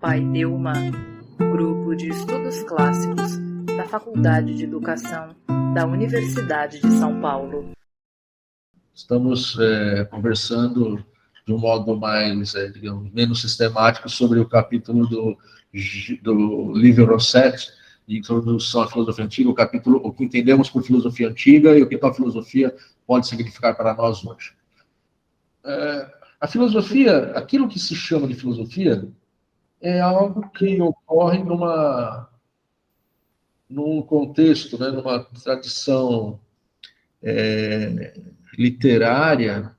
Pai-Deuma, Grupo de Estudos Clássicos da Faculdade de Educação da Universidade de São Paulo. Estamos conversando de um modo mais, digamos, menos sistemático sobre o capítulo do livro Rossetti, de Introdução à Filosofia Antiga, o capítulo O que entendemos por filosofia antiga e o que tal filosofia pode significar para nós hoje. A filosofia, aquilo que se chama de filosofia, é algo que ocorre num contexto, né, numa tradição literária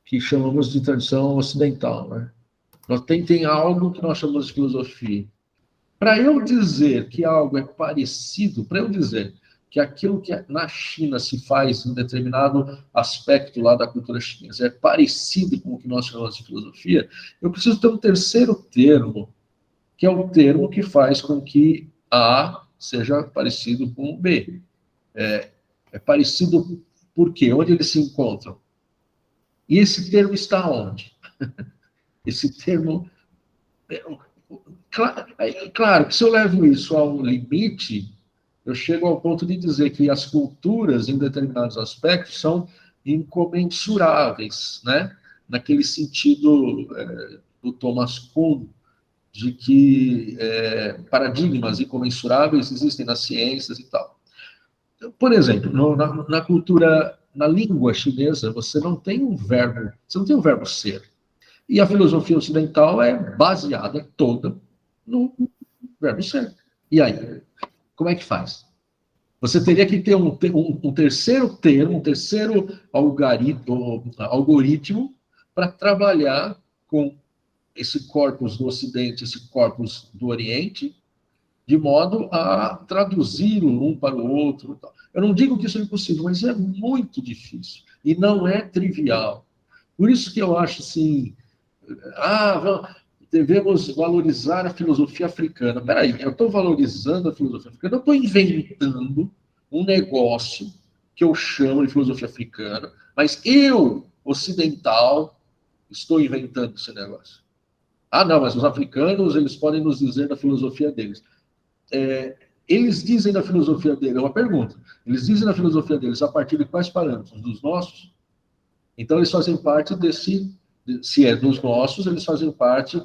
que chamamos de tradição ocidental, né? Tem algo que nós chamamos de filosofia. Para eu dizer que algo é parecido, para eu dizer que aquilo que na China se faz em determinado aspecto lá da cultura chinesa é parecido com o que nós chamamos de filosofia, eu preciso ter um terceiro termo, que é o termo que faz com que A seja parecido com B. É parecido por quê? Onde eles se encontram? E esse termo está onde? Esse termo... Claro que se eu levo isso ao limite, eu chego ao ponto de dizer que as culturas, em determinados aspectos, são incomensuráveis, né? Naquele sentido do Thomas Kuhn, de que paradigmas incomensuráveis existem nas ciências e tal. Por exemplo, na cultura, na língua chinesa, você não tem um verbo ser. E a filosofia ocidental é baseada toda no verbo ser. E aí, como é que faz? Você teria que ter um terceiro termo, um terceiro algoritmo para trabalhar com esse corpus do Ocidente, esse corpus do Oriente, de modo a traduzi-lo um para o outro. Eu não digo que isso é impossível, mas é muito difícil. E não é trivial. Por isso que eu acho assim... devemos valorizar a filosofia africana. Peraí, eu estou valorizando a filosofia africana, eu estou inventando um negócio que eu chamo de filosofia africana, mas eu, ocidental, estou inventando esse negócio. Não, mas os africanos, eles podem nos dizer da filosofia deles. Eles dizem da filosofia deles, é uma pergunta, eles dizem da filosofia deles a partir de quais parâmetros? Dos nossos? Então, eles fazem parte se é dos nossos, eles fazem parte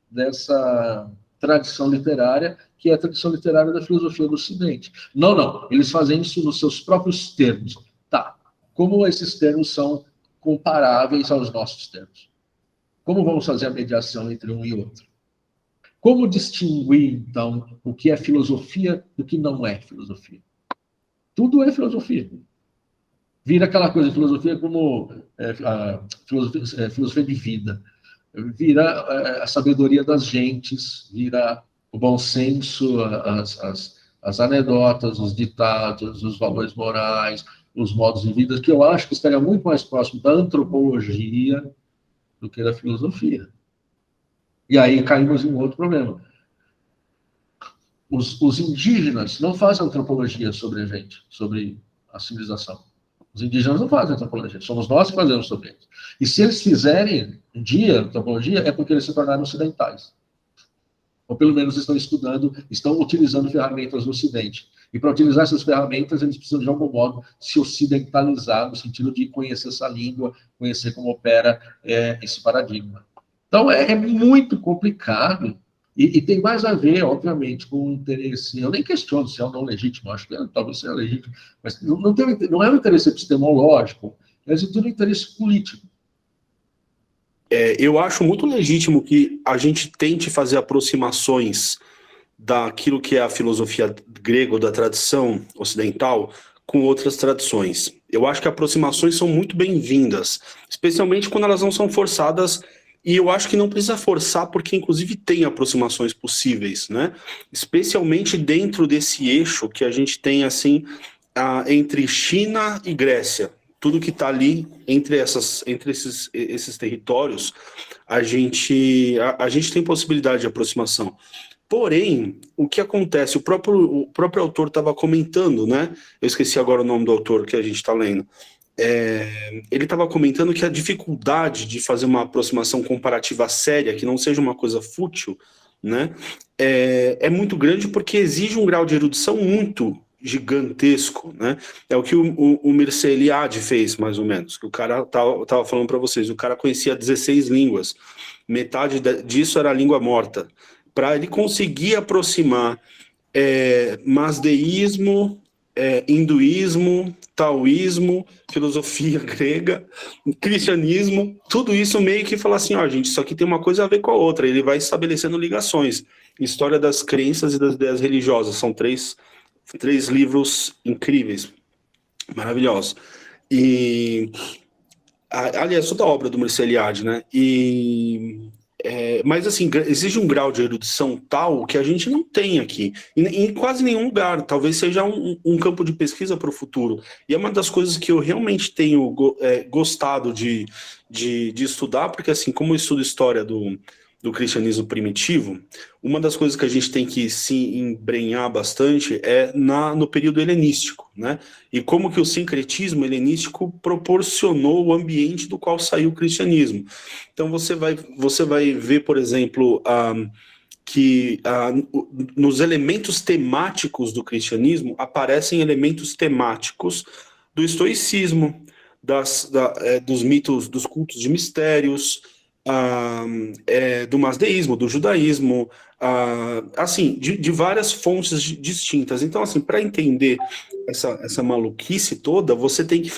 dessa tradição literária, que é a tradição literária da filosofia do Ocidente. Não, eles fazem isso nos seus próprios termos. Tá, como esses termos são comparáveis aos nossos termos? Como vamos fazer a mediação entre um e outro? Como distinguir, então, o que é filosofia do que não é filosofia? Tudo é filosofia. Vira aquela coisa de filosofia como filosofia de vida. Vira a sabedoria das gentes, vira o bom senso, as anedotas, os ditados, os valores morais, os modos de vida, que eu acho que estaria muito mais próximo da antropologia do que da filosofia. E aí caímos em um outro problema. Os indígenas não fazem antropologia sobre a gente, sobre a civilização. Os indígenas não fazem antropologia, somos nós que fazemos sobre eles. E se eles fizerem um dia antropologia, é porque eles se tornaram ocidentais. Ou pelo menos estão utilizando ferramentas do Ocidente. E para utilizar essas ferramentas, eles precisam, de algum modo, se ocidentalizar, no sentido de conhecer essa língua, conhecer como opera esse paradigma. Então, é muito complicado. E tem mais a ver, obviamente, com o interesse... Eu nem questiono se é ou não legítimo, acho que talvez seja legítimo, mas não é um interesse epistemológico, é um interesse político. Eu acho muito legítimo que a gente tente fazer aproximações daquilo que é a filosofia grega ou da tradição ocidental com outras tradições. Eu acho que aproximações são muito bem-vindas, especialmente quando elas não são forçadas. E eu acho que não precisa forçar, porque inclusive tem aproximações possíveis, né? Especialmente dentro desse eixo que a gente tem, assim, entre China e Grécia. Tudo que está ali entre esses territórios, a gente tem possibilidade de aproximação. Porém, o que acontece? O próprio autor estava comentando, né? Eu esqueci agora o nome do autor que a gente está lendo. ele estava comentando que a dificuldade de fazer uma aproximação comparativa séria, que não seja uma coisa fútil, né, é muito grande porque exige um grau de erudição muito gigantesco, né? É o que o Mircea Eliade fez, mais ou menos, que o cara tava falando para vocês, o cara conhecia 16 línguas, metade disso era língua morta, para ele conseguir aproximar masdeísmo, hinduísmo, taoísmo, filosofia grega, cristianismo, tudo isso meio que fala assim, ó, gente, isso aqui tem uma coisa a ver com a outra, ele vai estabelecendo ligações. História das crenças e das ideias religiosas, são três livros incríveis, maravilhosos. E, aliás, toda a obra do Mircea Eliade, né? Mas, assim, exige um grau de erudição tal que a gente não tem aqui, em quase nenhum lugar. Talvez seja um campo de pesquisa para o futuro. E é uma das coisas que eu realmente tenho gostado de estudar, porque, assim, como eu estudo história do cristianismo primitivo, uma das coisas que a gente tem que se embrenhar bastante é no período helenístico, né? E como que o sincretismo helenístico proporcionou o ambiente do qual saiu o cristianismo. Então você vai ver, por exemplo, que nos elementos temáticos do cristianismo aparecem elementos temáticos do estoicismo, dos mitos, dos cultos de mistérios, do masdeísmo, do judaísmo, assim, de várias fontes distintas. Então, assim, para entender essa maluquice toda, você tem que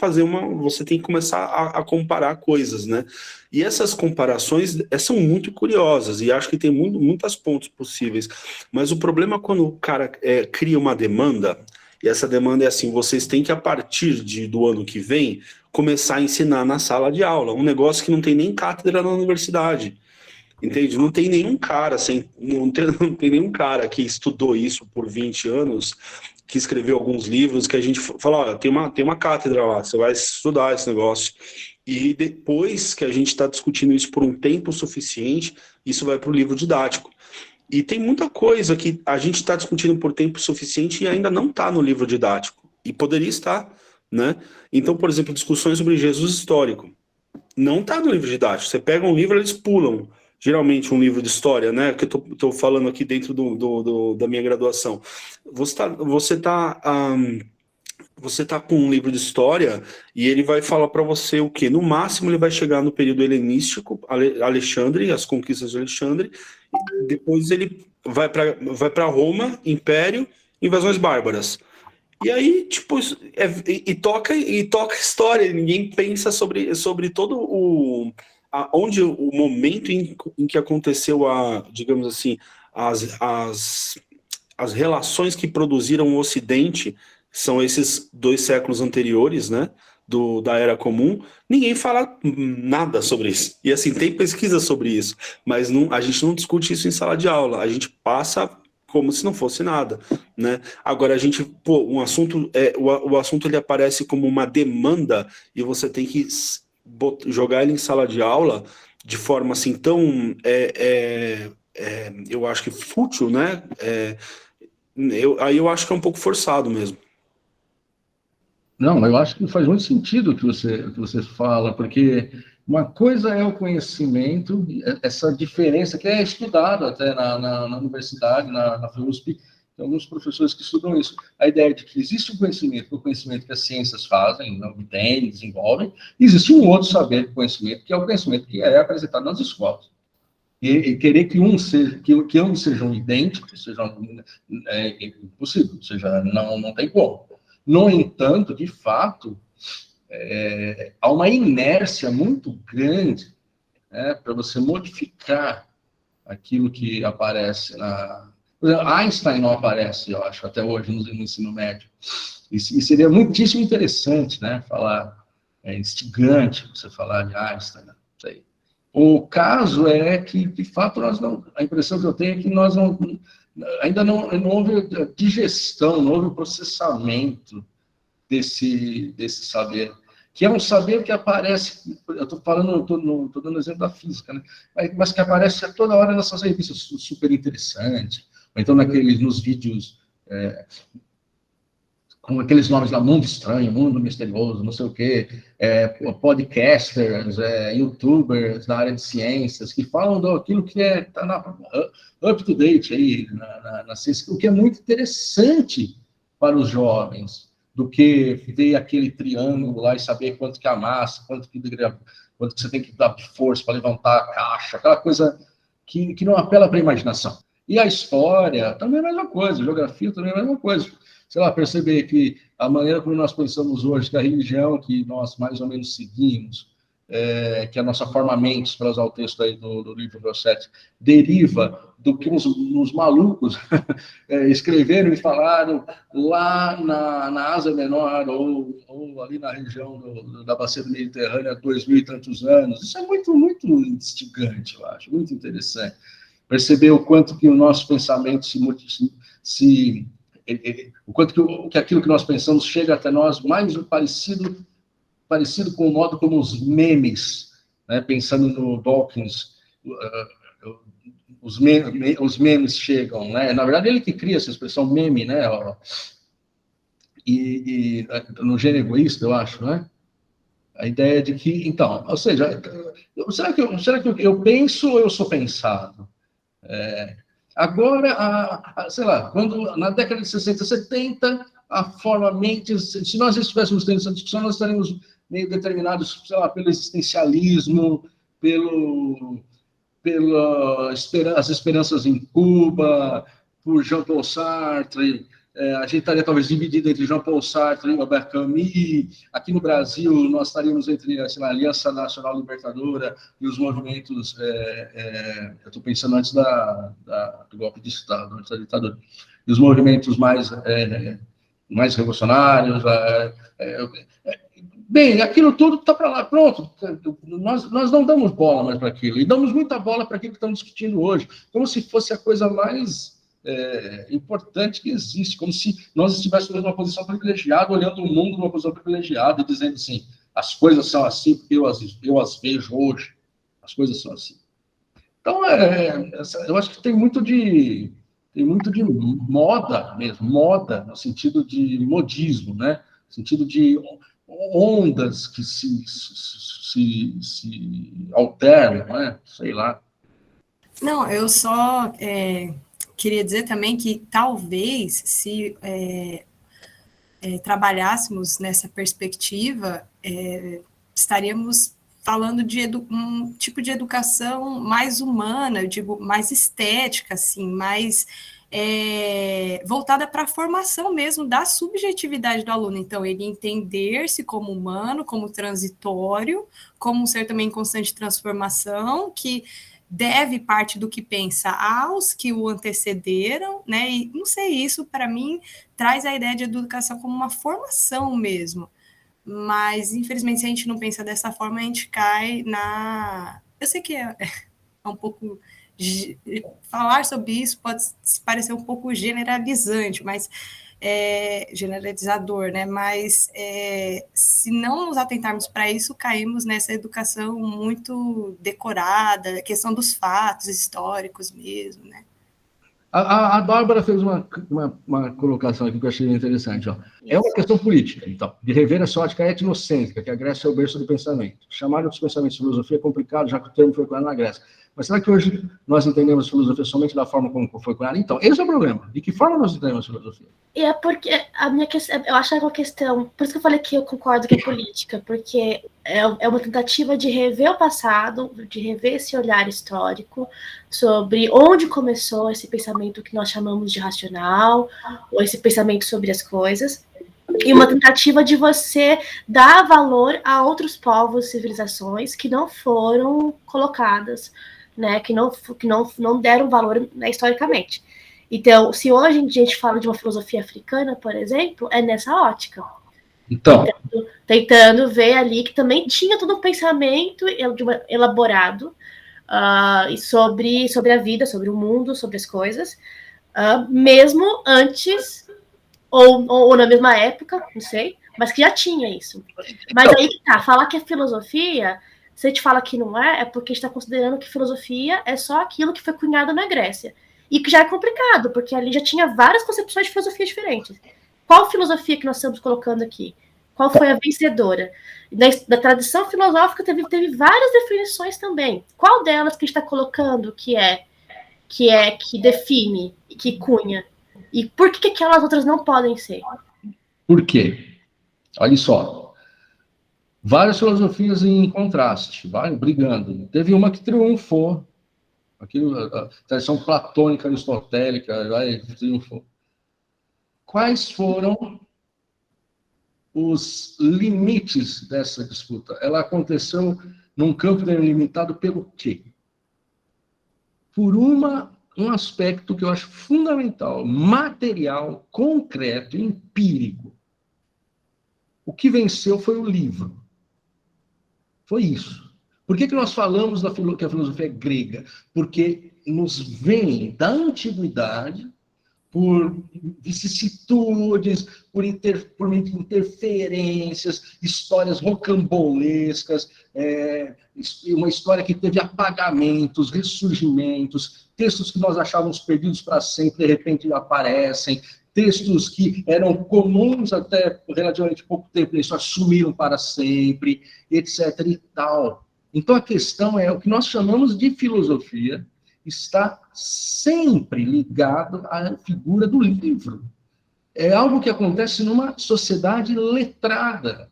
começar a comparar coisas, né? E essas comparações são muito curiosas, e acho que tem muitas pontos possíveis. Mas o problema é quando o cara cria uma demanda, e essa demanda é assim, vocês têm que, a partir do ano que vem, começar a ensinar na sala de aula, um negócio que não tem nem cátedra na universidade, entende? Não tem nenhum cara, não tem nenhum cara que estudou isso por 20 anos, que escreveu alguns livros, que a gente fala, olha, tem uma cátedra lá, você vai estudar esse negócio. E depois que a gente está discutindo isso por um tempo suficiente, isso vai para o livro didático. E tem muita coisa que a gente está discutindo por tempo suficiente e ainda não está no livro didático. E poderia estar, né? Então, por exemplo, discussões sobre Jesus histórico. Não está no livro didático. Você pega um livro, eles pulam. Geralmente um livro de história, né? Que eu estou falando aqui dentro da minha graduação. Você tá com um livro de história e ele vai falar para você o quê? No máximo ele vai chegar no período helenístico, Alexandre, as conquistas de Alexandre, depois ele vai para Roma, Império, invasões bárbaras. E aí, tipo, toca a história, ninguém pensa sobre todo onde o momento em que aconteceu digamos assim, as relações que produziram o Ocidente, são esses 2 séculos anteriores, né, da Era Comum, ninguém fala nada sobre isso. E assim, tem pesquisa sobre isso, mas a gente não discute isso em sala de aula, a gente passa como se não fosse nada, né? Agora o assunto ele aparece como uma demanda e você tem que jogar ele em sala de aula de forma assim tão, eu acho que fútil, né? Aí eu acho que é um pouco forçado mesmo. Não, eu acho que faz muito sentido o que você fala, porque uma coisa é o conhecimento, essa diferença que é estudado até na universidade, na FUSP, tem alguns professores que estudam isso. A ideia de que existe o conhecimento que as ciências fazem, obtêm, desenvolvem, e existe um outro saber conhecimento, que é o conhecimento que é apresentado nas escolas. E querer que ambos sejam idênticos, é impossível, ou seja, não tem como. No entanto, de fato, há uma inércia muito grande, né, para você modificar aquilo que aparece Por exemplo, Einstein não aparece, eu acho, até hoje no ensino médio. E seria muitíssimo interessante, né, falar, instigante você falar de Einstein, né, isso aí. O caso é que, de fato, a impressão que eu tenho é que ainda não houve digestão, não houve processamento desse saber, que é um saber que aparece, eu estou dando exemplo da física, né? Mas que aparece a toda hora nessas revistas, super interessante, ou então nos vídeos com aqueles nomes lá, Mundo Estranho, Mundo Misterioso, não sei o quê, podcasters, youtubers da área de ciências, que falam daquilo que está up to date aí na ciência, o que é muito interessante para os jovens, do que ver aquele triângulo lá e saber quanto que é a massa, quanto que você tem que dar força para levantar a caixa, aquela coisa que não apela para a imaginação. E a história também é a mesma coisa, a geografia também é a mesma coisa. Sei lá, perceber que a maneira como nós pensamos hoje, que a religião que nós mais ou menos seguimos, que é a nossa forma mentis, para usar o texto aí do livro Rossetti, deriva do que os malucos escreveram e falaram lá na Ásia Menor, ou ali na região da Bacia do Mediterrâneo há 2000 e tantos anos. Isso é muito, muito instigante, eu acho, muito interessante. Perceber o quanto que o nosso pensamento o quanto que aquilo que nós pensamos chega até nós mais parecido com o modo como os memes, né, pensando no Dawkins, os memes chegam, né? Na verdade, ele que cria essa expressão meme, né? E no Gênio Egoísta, eu acho, né? A ideia de que, então, ou seja, será que eu penso ou eu sou pensado? Agora, sei lá, quando na década de 60, 70, a forma mente, se nós estivéssemos tendo essa discussão, nós estaríamos meio determinados, sei lá, pelo existencialismo, pelas esperanças em Cuba, por Jean-Paul Sartre. A gente estaria talvez dividido entre Jean-Paul Sartre e Albert Camus. Aqui no Brasil, nós estaríamos entre, sei lá, a Aliança Nacional Libertadora e os movimentos, eu estou pensando antes do golpe de Estado, antes da ditadura, e os movimentos mais revolucionários. Bem, aquilo tudo está para lá, pronto. Nós não damos bola mais para aquilo, e damos muita bola para aquilo que estamos discutindo hoje, como se fosse a coisa mais importante que existe, como se nós estivéssemos numa posição privilegiada, olhando o mundo numa posição privilegiada e dizendo assim, as coisas são assim porque eu as vejo hoje, as coisas são assim. Então, eu acho que tem muito de moda mesmo, moda no sentido de modismo, né? No sentido de ondas que se alternam, né? Sei lá. Não, eu só queria dizer também que talvez se trabalhássemos nessa perspectiva, estaríamos falando de um tipo de educação mais humana, eu digo, mais estética, assim, mais voltada para a formação mesmo da subjetividade do aluno. Então, ele entender-se como humano, como transitório, como um ser também em constante transformação, que deve parte do que pensa aos que o antecederam, né? E não sei, isso para mim traz a ideia de educação como uma formação mesmo. Mas, infelizmente, se a gente não pensa dessa forma, a gente cai na... Eu sei que é um pouco... Falar sobre isso pode parecer um pouco generalizante, mas... generalizador, né? Mas se não nos atentarmos para isso, caímos nessa educação muito decorada, questão dos fatos históricos mesmo, né? A Bárbara fez uma colocação aqui que eu achei interessante. Ó. É uma questão política, então, de rever essa ótica etnocêntrica, que a Grécia é o berço do pensamento. Chamar outros pensamentos de filosofia é complicado, já que o termo foi cunhado na Grécia. Mas será que hoje nós entendemos filosofia somente da forma como foi cunhada? Então, esse é o problema. De que forma nós entendemos filosofia? E é porque a minha questão, eu acho que é uma questão, por isso que eu falei que eu concordo que é política, porque é uma tentativa de rever o passado, de rever esse olhar histórico sobre onde começou esse pensamento que nós chamamos de racional, ou esse pensamento sobre as coisas, e uma tentativa de você dar valor a outros povos e civilizações que não foram colocadas, né, que não deram valor, né, historicamente. Então, se hoje a gente fala de uma filosofia africana, por exemplo, é nessa ótica. Então, tentando ver ali que também tinha todo um pensamento elaborado sobre a vida, sobre o mundo, sobre as coisas, mesmo antes, ou na mesma época, não sei, mas que já tinha isso. Mas aí que tá, falar que é filosofia, se a gente fala que não é porque a gente está considerando que filosofia é só aquilo que foi cunhado na Grécia. E que já é complicado, porque ali já tinha várias concepções de filosofia diferentes. qual filosofia que nós estamos colocando aqui? Qual foi a vencedora? Da tradição filosófica teve várias definições também. Qual delas que está colocando que define, que cunha? E por que aquelas outras não podem ser? Por quê? Olha só. Várias filosofias em contraste, brigando. Teve uma que triunfou. Aquilo, a tradição platônica, aristotélica, triunfou. Quais foram os limites dessa disputa? Ela aconteceu num campo delimitado pelo quê? Por um aspecto que eu acho fundamental, material, concreto, empírico. O que venceu foi o livro. Foi isso. Por que nós falamos que a filosofia é grega? Porque nos vem da antiguidade, por vicissitudes, por interferências, histórias rocambolescas, uma história que teve apagamentos, ressurgimentos, textos que nós achávamos perdidos para sempre, de repente aparecem, textos que eram comuns até relativamente pouco tempo, eles só sumiram para sempre, etc. e tal. Então a questão é, o que nós chamamos de filosofia está sempre ligado à figura do livro. É algo que acontece numa sociedade letrada.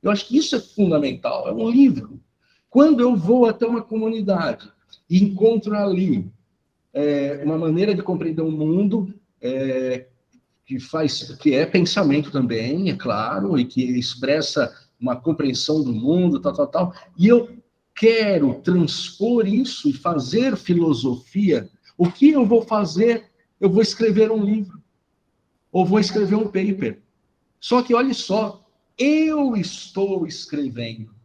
Eu acho que isso é fundamental, é um livro. Quando eu vou até uma comunidade e encontro ali uma maneira de compreender o mundo que é pensamento também, é claro, e que expressa uma compreensão do mundo, tal, e eu quero transpor isso e fazer filosofia, o que eu vou fazer? Eu vou escrever um livro, ou vou escrever um paper. Só que, olha só, eu estou escrevendo.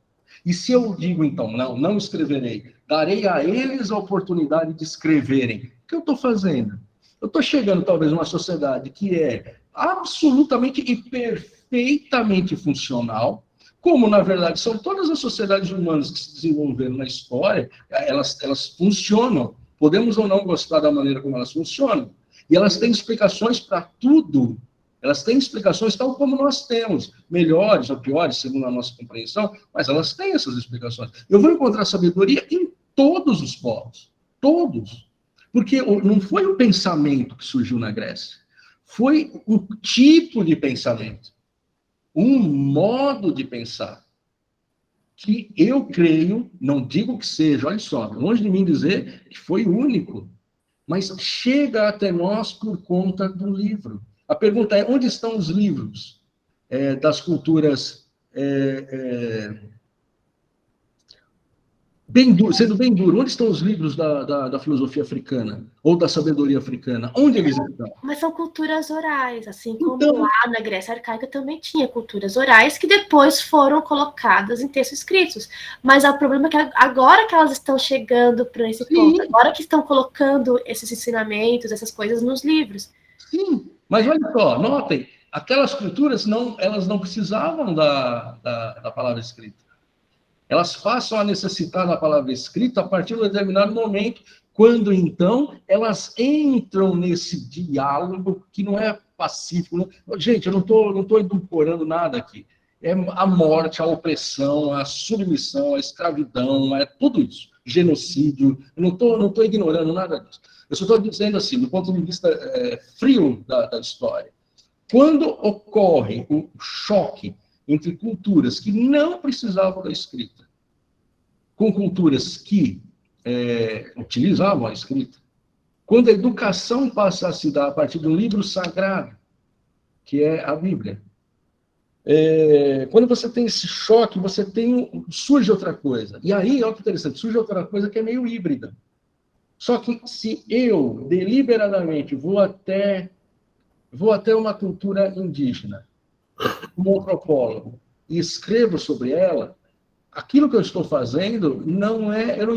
E se eu digo, então, não escreverei, darei a eles a oportunidade de escreverem, o que eu estou fazendo? Eu estou chegando, talvez, numa sociedade que é absolutamente e perfeitamente funcional, como, na verdade, são todas as sociedades humanas que se desenvolveram na história, elas funcionam. Podemos ou não gostar da maneira como elas funcionam. E elas têm explicações para tudo. Elas têm explicações tal como nós temos, melhores ou piores, segundo a nossa compreensão, mas elas têm essas explicações. Eu vou encontrar sabedoria em todos os povos. Todos. Porque não foi o pensamento que surgiu na Grécia. Foi o tipo de pensamento. Um modo de pensar que eu creio, não digo que seja, olha só, longe de mim dizer que foi único, mas chega até nós por conta do livro. A pergunta é, onde estão os livros das culturas sendo bem duro, onde estão os livros da filosofia africana? Ou da sabedoria africana? Onde eles estão? Mas são culturas orais, assim como lá na Grécia Arcaica também tinha culturas orais que depois foram colocadas em textos escritos. Mas o problema é que agora que elas estão chegando para esse ponto, agora que estão colocando esses ensinamentos, essas coisas nos livros. Sim, mas olha só, notem, aquelas culturas, elas não precisavam da palavra escrita. Elas passam a necessitar da palavra escrita a partir de um determinado momento, quando, então, elas entram nesse diálogo que não é pacífico. Não... Gente, eu não estou edulcorando nada aqui. É a morte, a opressão, a submissão, a escravidão, é tudo isso. Genocídio. Eu não estou ignorando nada disso. Eu só estou dizendo assim, do ponto de vista frio da história. Quando ocorre o choque entre culturas que não precisavam da escrita, com culturas que utilizavam a escrita, quando a educação passa a se dar a partir de um livro sagrado, que é a Bíblia, quando você tem esse choque, surge outra coisa. E aí, olha que interessante, surge outra coisa que é meio híbrida. Só que se eu, deliberadamente, vou até uma cultura indígena, como antropólogo, e escrevo sobre ela, aquilo que eu estou fazendo não é, eu não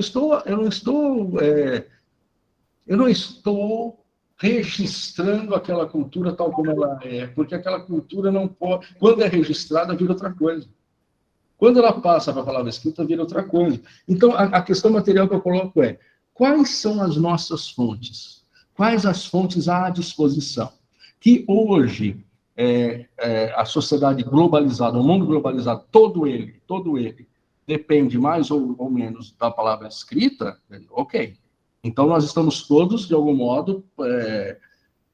estou registrando aquela cultura tal como ela é, porque aquela cultura não pode, quando é registrada, vira outra coisa. Quando ela passa para a palavra escrita, vira outra coisa. Então, a questão material que eu coloco é, quais são as nossas fontes? Quais as fontes à disposição? Que hoje a sociedade globalizada, o mundo globalizado, todo ele, depende mais ou menos da palavra escrita, ok. Então, nós estamos todos, de algum modo,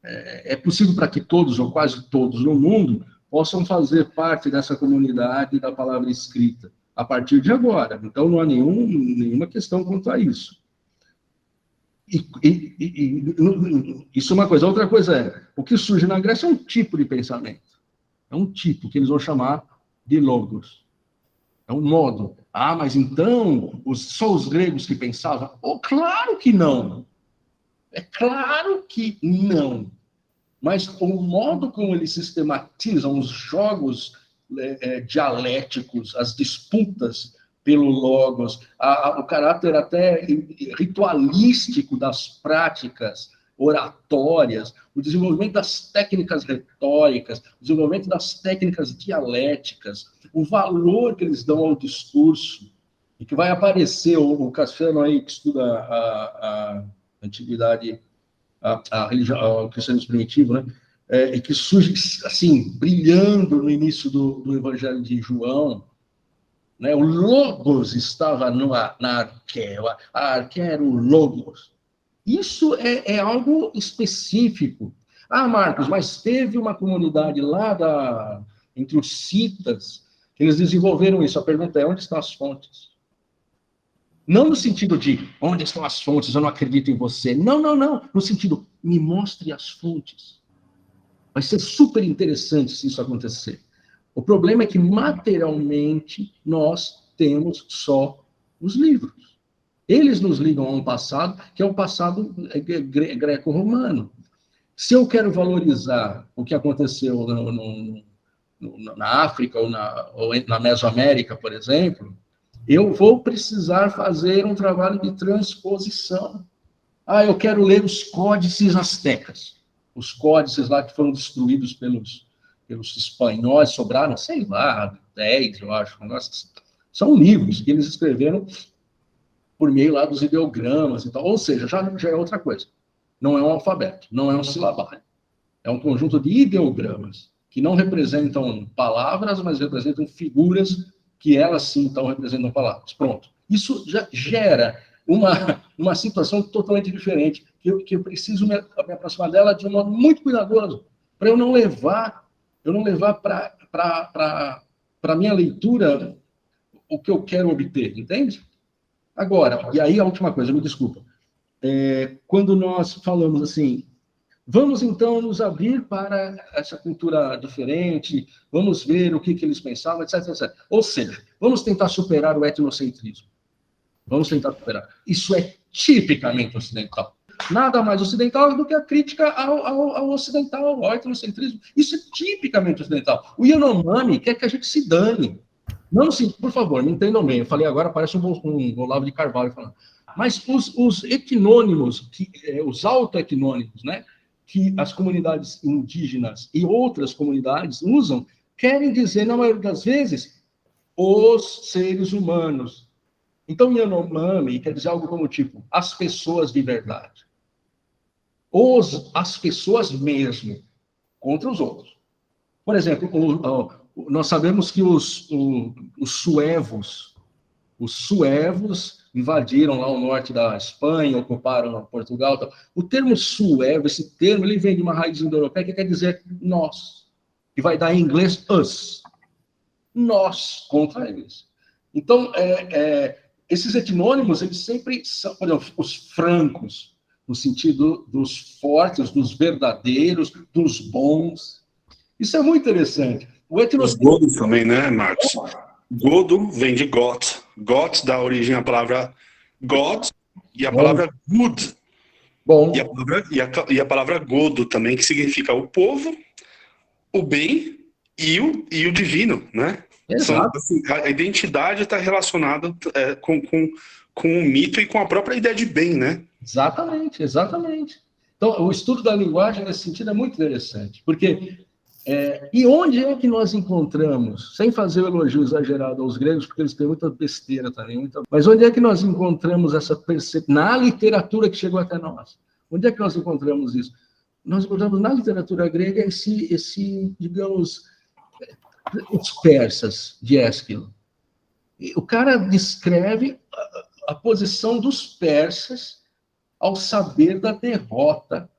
é possível para que todos, ou quase todos no mundo, possam fazer parte dessa comunidade da palavra escrita, a partir de agora. Então, não há nenhuma questão quanto a isso. Isso é uma coisa. Outra coisa é, o que surge na Grécia é um tipo de pensamento. É um tipo que eles vão chamar de logos. É um modo. Ah, mas então, só os gregos que pensavam? Oh, claro que não. É claro que não. Mas o modo como eles sistematizam os jogos dialéticos, as disputas pelo logos, o caráter até ritualístico das práticas oratórias, o desenvolvimento das técnicas retóricas, o desenvolvimento das técnicas dialéticas, o valor que eles dão ao discurso, e que vai aparecer, o Cassiano aí, que estuda a antiguidade, a religião, o cristianismo primitivo, né? E que surge, assim, brilhando no início do Evangelho de João, né? O Logos estava na arqué, a arqué era o Logos. Isso é algo específico. Ah, Marcos, mas teve uma comunidade lá entre os citas, que eles desenvolveram isso. A pergunta é, onde estão as fontes? Não no sentido de, onde estão as fontes, eu não acredito em você. Não. No sentido, me mostre as fontes. Vai ser super interessante se isso acontecer. O problema é que, materialmente, nós temos só os livros. Eles nos ligam a um passado, que é o passado greco-romano. Se eu quero valorizar o que aconteceu na África ou na Mesoamérica, por exemplo, eu vou precisar fazer um trabalho de transposição. Ah, eu quero ler os códices astecas. Os códices lá que foram destruídos pelos espanhóis, sobraram, sei lá, 10, eu acho. São livros que eles escreveram por meio lá dos ideogramas e tal. Ou seja, já é outra coisa. Não é um alfabeto, não é um silabário. É um conjunto de ideogramas que não representam palavras, mas representam figuras que elas sim então representam palavras. Pronto. Isso já gera uma situação totalmente diferente, que eu preciso me aproximar dela de um modo muito cuidadoso, para eu não levar para a minha leitura o que eu quero obter, entende? Agora, e aí a última coisa, me desculpa, quando nós falamos assim, vamos então nos abrir para essa cultura diferente, vamos ver o que eles pensavam, etc, etc. Ou seja, vamos tentar superar o etnocentrismo. Vamos tentar superar. Isso é tipicamente ocidental. Nada mais ocidental do que a crítica ao ocidental, ao etnocentrismo. Isso é tipicamente ocidental. O Yanomami quer que a gente se dane. Não, sim, por favor, me entendam bem. Eu falei agora, parece um Olavo de Carvalho falando. Mas os etnônimos, os autoetnônimos, né, que as comunidades indígenas e outras comunidades usam, querem dizer, na maioria das vezes, os seres humanos. Então, Yanomami quer dizer algo como tipo, as pessoas de verdade. As pessoas mesmo, contra os outros. Por exemplo, nós sabemos que os suevos invadiram lá o norte da Espanha, ocuparam Portugal. Tal. O termo suevo, esse termo, ele vem de uma raiz indo-europeia que quer dizer nós, que vai dar em inglês us. Nós contra eles. Então, esses etnônimos, eles sempre são, por exemplo, os francos, no sentido dos fortes, dos verdadeiros, dos bons. Isso é muito interessante. Os godos também, né, Marcos? Godo vem de got. Got dá origem à palavra God e a palavra good. Bom. E a palavra godo também, que significa o povo, o bem e o divino, né? Exato. Assim, a identidade está relacionada com o mito e com a própria ideia de bem, né? Exatamente. Então, o estudo da linguagem, nesse sentido, é muito interessante, porque... e onde é que nós encontramos, sem fazer o elogio exagerado aos gregos, porque eles têm muita besteira também, mas onde é que nós encontramos essa percepção, na literatura que chegou até nós? Onde é que nós encontramos isso? nós encontramos na literatura grega digamos, os persas de Ésquilo. O cara descreve a posição dos persas ao saber da derrota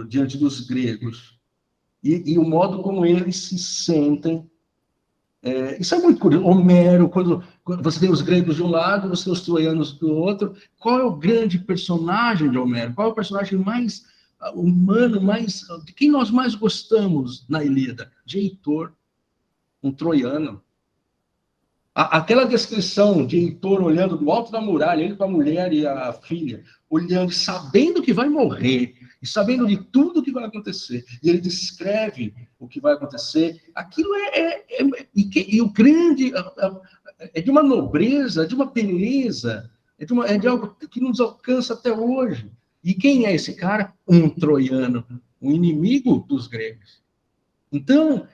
diante dos gregos. E o modo como eles se sentem. Isso é muito curioso. Homero, quando você tem os gregos de um lado, você tem os troianos do outro, qual é o grande personagem de Homero? Qual é o personagem mais humano, de quem nós mais gostamos na Ilíada? De Heitor, um troiano. Aquela descrição de Heitor olhando do alto da muralha, ele com a mulher e a filha, olhando, sabendo que vai morrer, e sabendo de tudo que vai acontecer, e ele descreve o que vai acontecer, aquilo e o grande, é de uma nobreza, de uma beleza, é de algo que nos alcança até hoje. E quem é esse cara? Um troiano, um inimigo dos gregos. Então,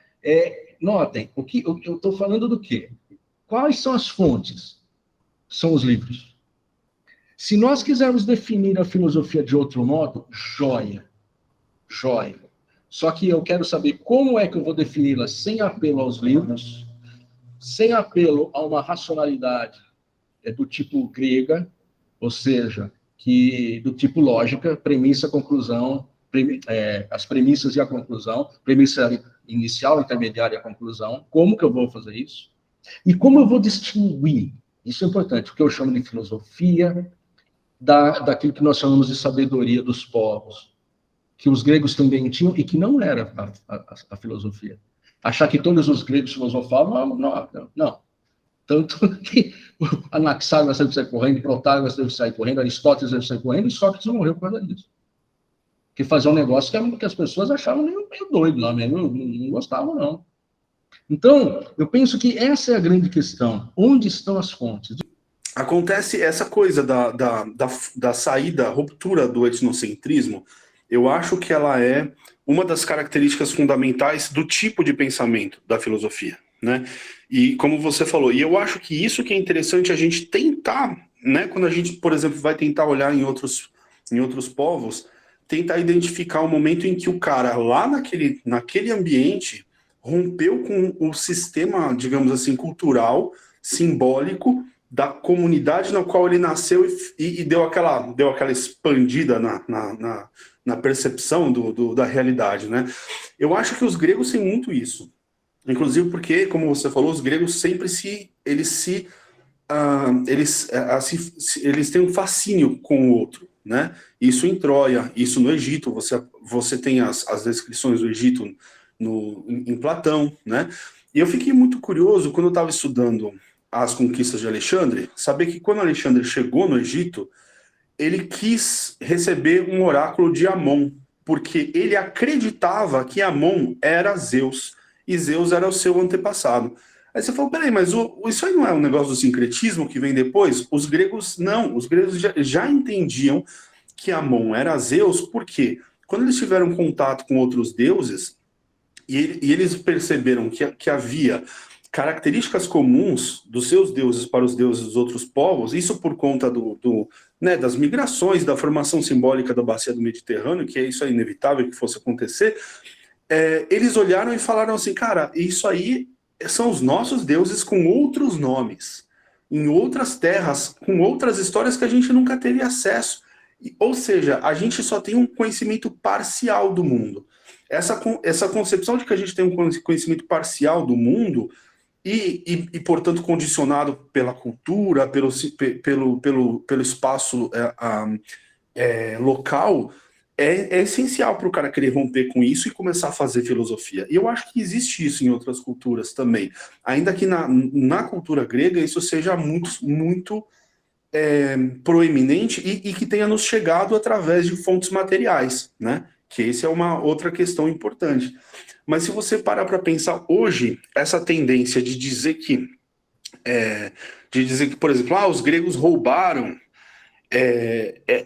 notem, eu estou falando do quê? Quais são as fontes? São os livros. Se nós quisermos definir a filosofia de outro modo, joia. Só que eu quero saber como é que eu vou defini-la sem apelo aos livros, sem apelo a uma racionalidade do tipo grega, ou seja, do tipo lógica, premissa, conclusão, as premissas e a conclusão, premissa inicial, intermediária e a conclusão. Como que eu vou fazer isso? E como eu vou distinguir, isso é importante, o que eu chamo de filosofia, daquilo que nós chamamos de sabedoria dos povos, que os gregos também tinham e que não era a filosofia. Achar que todos os gregos filosofavam, não. Tanto que Anaxágoras teve que sair correndo, Protágoras teve que sair correndo, Aristóteles teve que sair correndo, e Sócrates morreu por causa disso. Que fazia um negócio que as pessoas achavam meio doido, não gostavam, não. Então, eu penso que essa é a grande questão. Onde estão as fontes? Acontece essa coisa da saída, ruptura do etnocentrismo. Eu acho que ela é uma das características fundamentais do tipo de pensamento da filosofia, né? E como você falou, e eu acho que isso que é interessante a gente tentar, né? Quando a gente, por exemplo, vai tentar olhar em outros povos, tentar identificar o momento em que o cara lá naquele ambiente rompeu com o sistema, digamos assim, cultural, simbólico da comunidade na qual ele nasceu e deu aquela expandida na percepção da realidade, né? Eu acho que os gregos têm muito isso. Inclusive porque, como você falou, os gregos sempre eles têm um fascínio com o outro, né? Isso em Troia, isso no Egito, você tem as descrições do Egito em Platão, né? E eu fiquei muito curioso quando eu estava estudando as conquistas de Alexandre, saber que quando Alexandre chegou no Egito, ele quis receber um oráculo de Amon, porque ele acreditava que Amon era Zeus, e Zeus era o seu antepassado. Aí você falou, peraí, mas isso aí não é um negócio do sincretismo que vem depois? Os gregos já entendiam que Amon era Zeus, porque quando eles tiveram contato com outros deuses, e eles perceberam que havia características comuns dos seus deuses para os deuses dos outros povos, isso por conta das migrações, da formação simbólica da bacia do Mediterrâneo, que isso é inevitável que fosse acontecer, eles olharam e falaram assim, cara, isso aí são os nossos deuses com outros nomes, em outras terras, com outras histórias que a gente nunca teve acesso. Ou seja, a gente só tem um conhecimento parcial do mundo. Essa concepção de que a gente tem um conhecimento parcial do mundo e portanto, condicionado pela cultura, pelo espaço local, é essencial para o cara querer romper com isso e começar a fazer filosofia. E eu acho que existe isso em outras culturas também. Ainda que na cultura grega isso seja muito proeminente e que tenha nos chegado através de fontes materiais, né? Que essa é uma outra questão importante. Mas se você parar para pensar hoje, essa tendência de dizer que, por exemplo, os gregos roubaram,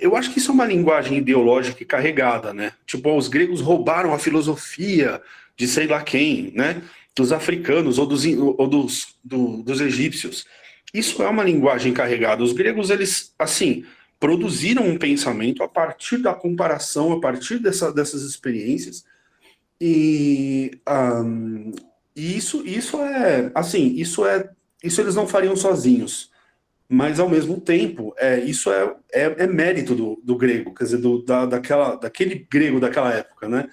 eu acho que isso é uma linguagem ideológica e carregada, né? Tipo, os gregos roubaram a filosofia de sei lá quem, né? Dos africanos ou dos egípcios. Isso é uma linguagem carregada. Os gregos, eles, assim, produziram um pensamento a partir da comparação, a partir dessas experiências, e isso eles não fariam sozinhos, mas ao mesmo tempo, isso é mérito do grego, quer dizer, daquele grego daquela época, né?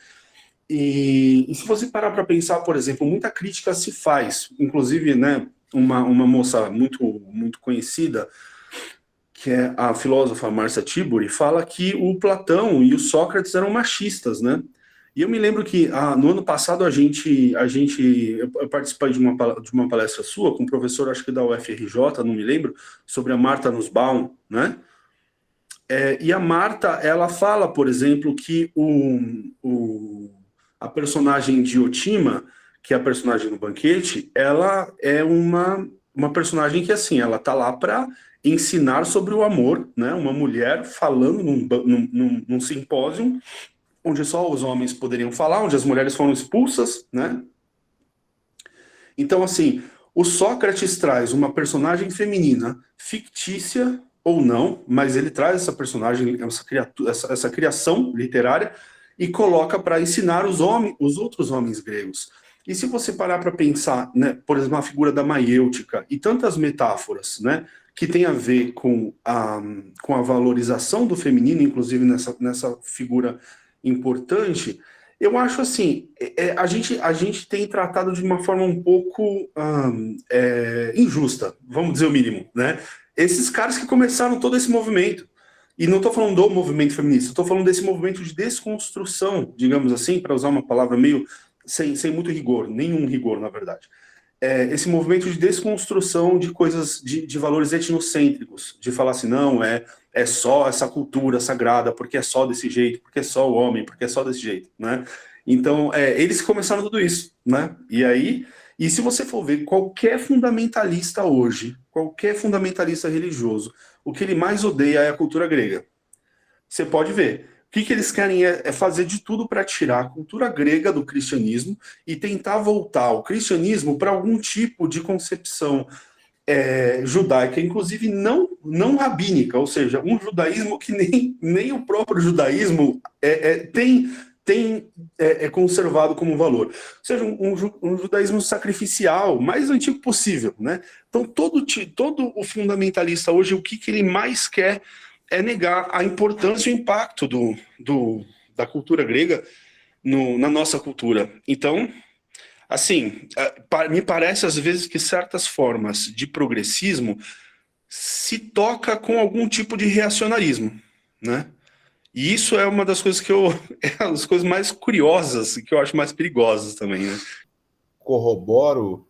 E se você parar para pensar, por exemplo, muita crítica se faz, inclusive, né, uma moça muito, muito conhecida, que é a filósofa Marcia Tiburi, fala que o Platão e o Sócrates eram machistas, né? E eu me lembro que no ano passado eu participei de uma palestra sua com um professor, acho que da UFRJ, não me lembro, sobre a Martha Nussbaum, né? E a Martha, ela fala, por exemplo, que a personagem Diotima, que é a personagem do banquete, ela é uma personagem que, assim, ela tá lá para ensinar sobre o amor, né? Uma mulher falando num simpósio onde só os homens poderiam falar, onde as mulheres foram expulsas, né? Então, assim, o Sócrates traz uma personagem feminina, fictícia ou não, mas ele traz essa personagem, essa criação literária e coloca para ensinar os outros homens gregos. E se você parar para pensar, né, por exemplo, a figura da maiêutica e tantas metáforas, né, que tem a ver com a valorização do feminino, inclusive nessa figura importante, eu acho assim, a gente tem tratado de uma forma um pouco injusta, vamos dizer o mínimo, né? Esses caras que começaram todo esse movimento, e não estou falando do movimento feminista, estou falando desse movimento de desconstrução, digamos assim, para usar uma palavra meio sem muito rigor, nenhum rigor, na verdade. Esse movimento de desconstrução de coisas, de valores etnocêntricos, de falar assim, não, é só essa cultura sagrada, porque é só desse jeito, porque é só o homem, porque é só desse jeito, né? Então, eles começaram tudo isso, né? E se você for ver qualquer fundamentalista hoje, qualquer fundamentalista religioso, o que ele mais odeia é a cultura grega. Você pode ver. O que eles querem é fazer de tudo para tirar a cultura grega do cristianismo e tentar voltar o cristianismo para algum tipo de concepção judaica, inclusive não rabínica, ou seja, um judaísmo que nem o próprio judaísmo tem conservado como valor. Ou seja, um judaísmo sacrificial, mais antigo possível, né? Então, todo o fundamentalista hoje, o que ele mais quer é negar a importância e o impacto da cultura grega na nossa cultura. Então, assim, me parece às vezes que certas formas de progressismo se toca com algum tipo de reacionarismo, né? E isso é uma das coisas as coisas mais curiosas, que eu acho mais perigosas também, né? Corroboro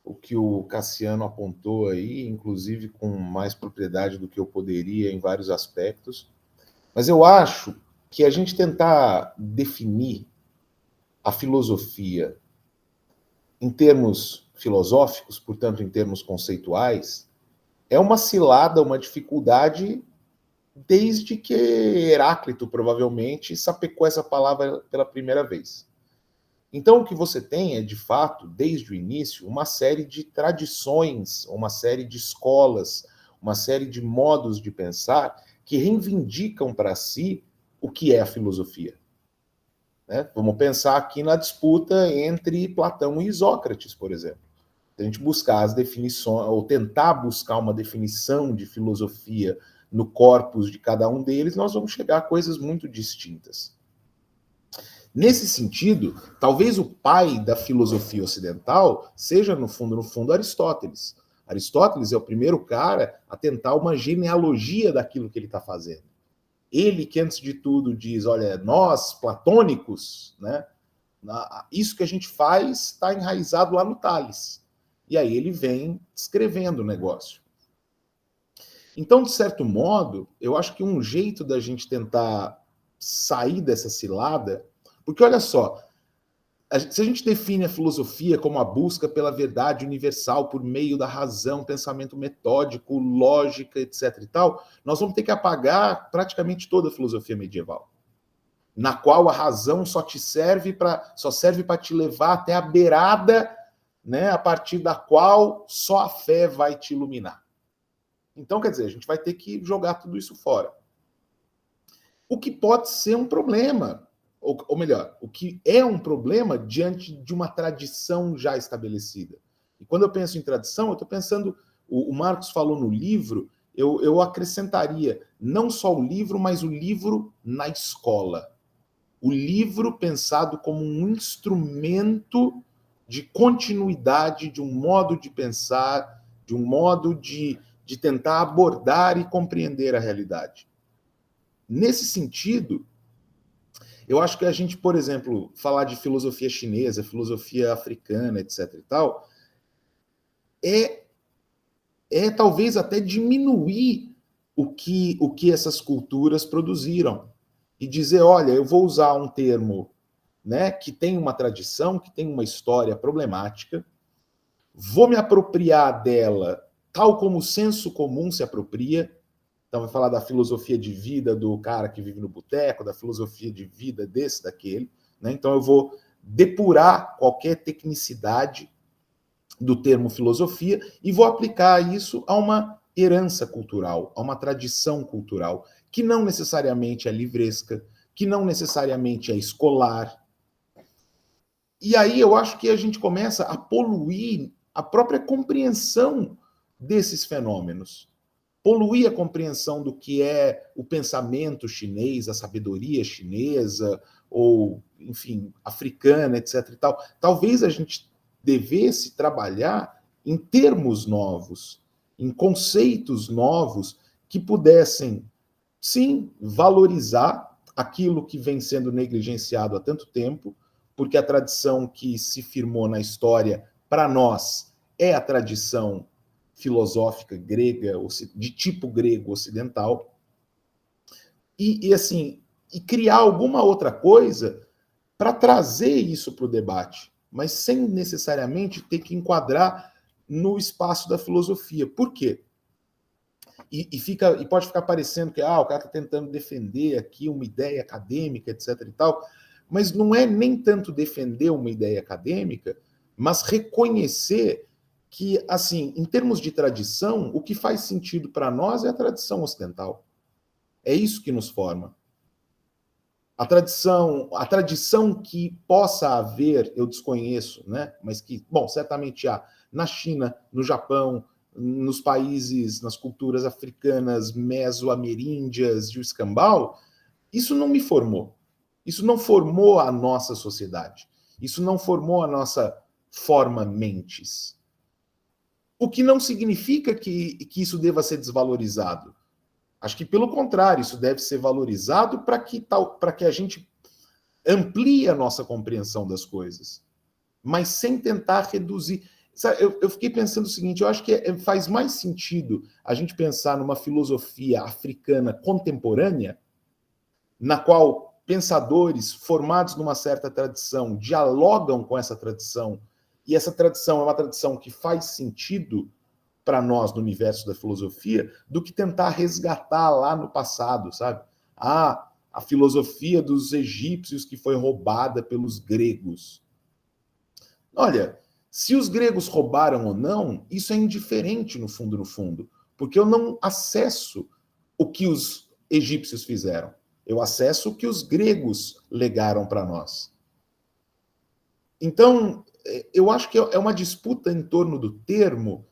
o que o Cassiano apontou aí, inclusive com mais propriedade do que eu poderia em vários aspectos. Mas eu acho que a gente tentar definir a filosofia em termos filosóficos, portanto, em termos conceituais, é uma cilada, uma dificuldade desde que Heráclito, provavelmente, sapecou essa palavra pela primeira vez. Então, o que você tem é, de fato, desde o início, uma série de tradições, uma série de escolas, uma série de modos de pensar que reivindicam para si o que é a filosofia. Né? Vamos pensar aqui na disputa entre Platão e Sócrates, por exemplo. Se a gente buscar as definições, ou tentar buscar uma definição de filosofia no corpus de cada um deles, nós vamos chegar a coisas muito distintas. Nesse sentido, talvez o pai da filosofia ocidental seja, no fundo, Aristóteles. Aristóteles é o primeiro cara a tentar uma genealogia daquilo que ele está fazendo. Ele que, antes de tudo, diz, olha, nós, platônicos, né, isso que a gente faz está enraizado lá no Tales. E aí ele vem descrevendo o negócio. Então, de certo modo, eu acho que um jeito da gente tentar sair dessa cilada, porque olha só, se a gente define a filosofia como a busca pela verdade universal por meio da razão, pensamento metódico, lógica, etc. e tal, nós vamos ter que apagar praticamente toda a filosofia medieval, na qual a razão só serve para te levar até a beirada, né, a partir da qual só a fé vai te iluminar. Então, quer dizer, a gente vai ter que jogar tudo isso fora. O que pode ser um problema, ou melhor, o que é um problema diante de uma tradição já estabelecida. E quando eu penso em tradição, eu estou pensando, o Marcos falou no livro, eu acrescentaria não só o livro, mas o livro na escola. O livro pensado como um instrumento de continuidade de um modo de pensar, de um modo de tentar abordar e compreender a realidade. Nesse sentido, eu acho que a gente, por exemplo, falar de filosofia chinesa, filosofia africana, etc. e tal, é talvez até diminuir o que essas culturas produziram. E dizer, olha, eu vou usar um termo, né, que tem uma tradição, que tem uma história problemática, vou me apropriar dela tal como o senso comum se apropria. Então, vai falar da filosofia de vida do cara que vive no boteco, da filosofia de vida desse, daquele. Né? Então, eu vou depurar qualquer tecnicidade do termo filosofia e vou aplicar isso a uma herança cultural, a uma tradição cultural, que não necessariamente é livresca, que não necessariamente é escolar. E aí eu acho que a gente começa a poluir a própria compreensão desses fenômenos. Poluir a compreensão do que é o pensamento chinês, a sabedoria chinesa, ou, enfim, africana, etc. e tal. Talvez a gente devesse trabalhar em termos novos, em conceitos novos que pudessem, sim, valorizar aquilo que vem sendo negligenciado há tanto tempo, porque a tradição que se firmou na história, para nós, é a tradição filosófica grega, de tipo grego ocidental, e criar alguma outra coisa para trazer isso para o debate, mas sem necessariamente ter que enquadrar no espaço da filosofia. Por quê? E pode ficar parecendo que o cara está tentando defender aqui uma ideia acadêmica, etc. e tal, mas não é nem tanto defender uma ideia acadêmica, mas reconhecer que, assim, em termos de tradição, o que faz sentido para nós é a tradição ocidental. É isso que nos forma. A tradição que possa haver, eu desconheço, né? Mas que, bom, certamente há na China, no Japão, nos países, nas culturas africanas, mesoameríndias e o escambau, isso não me formou. Isso não formou a nossa sociedade. Isso não formou a nossa forma mentes. O que não significa que isso deva ser desvalorizado. Acho que, pelo contrário, isso deve ser valorizado para que a gente amplie a nossa compreensão das coisas, mas sem tentar reduzir. Eu fiquei pensando o seguinte, eu acho que faz mais sentido a gente pensar numa filosofia africana contemporânea, na qual pensadores formados numa certa tradição dialogam com essa tradição, e essa tradição é uma tradição que faz sentido para nós no universo da filosofia, do que tentar resgatar lá no passado, sabe? A filosofia dos egípcios que foi roubada pelos gregos. Olha, se os gregos roubaram ou não, isso é indiferente no fundo, porque eu não acesso o que os egípcios fizeram. Eu acesso o que os gregos legaram para nós. Então, eu acho que é uma disputa em torno do termo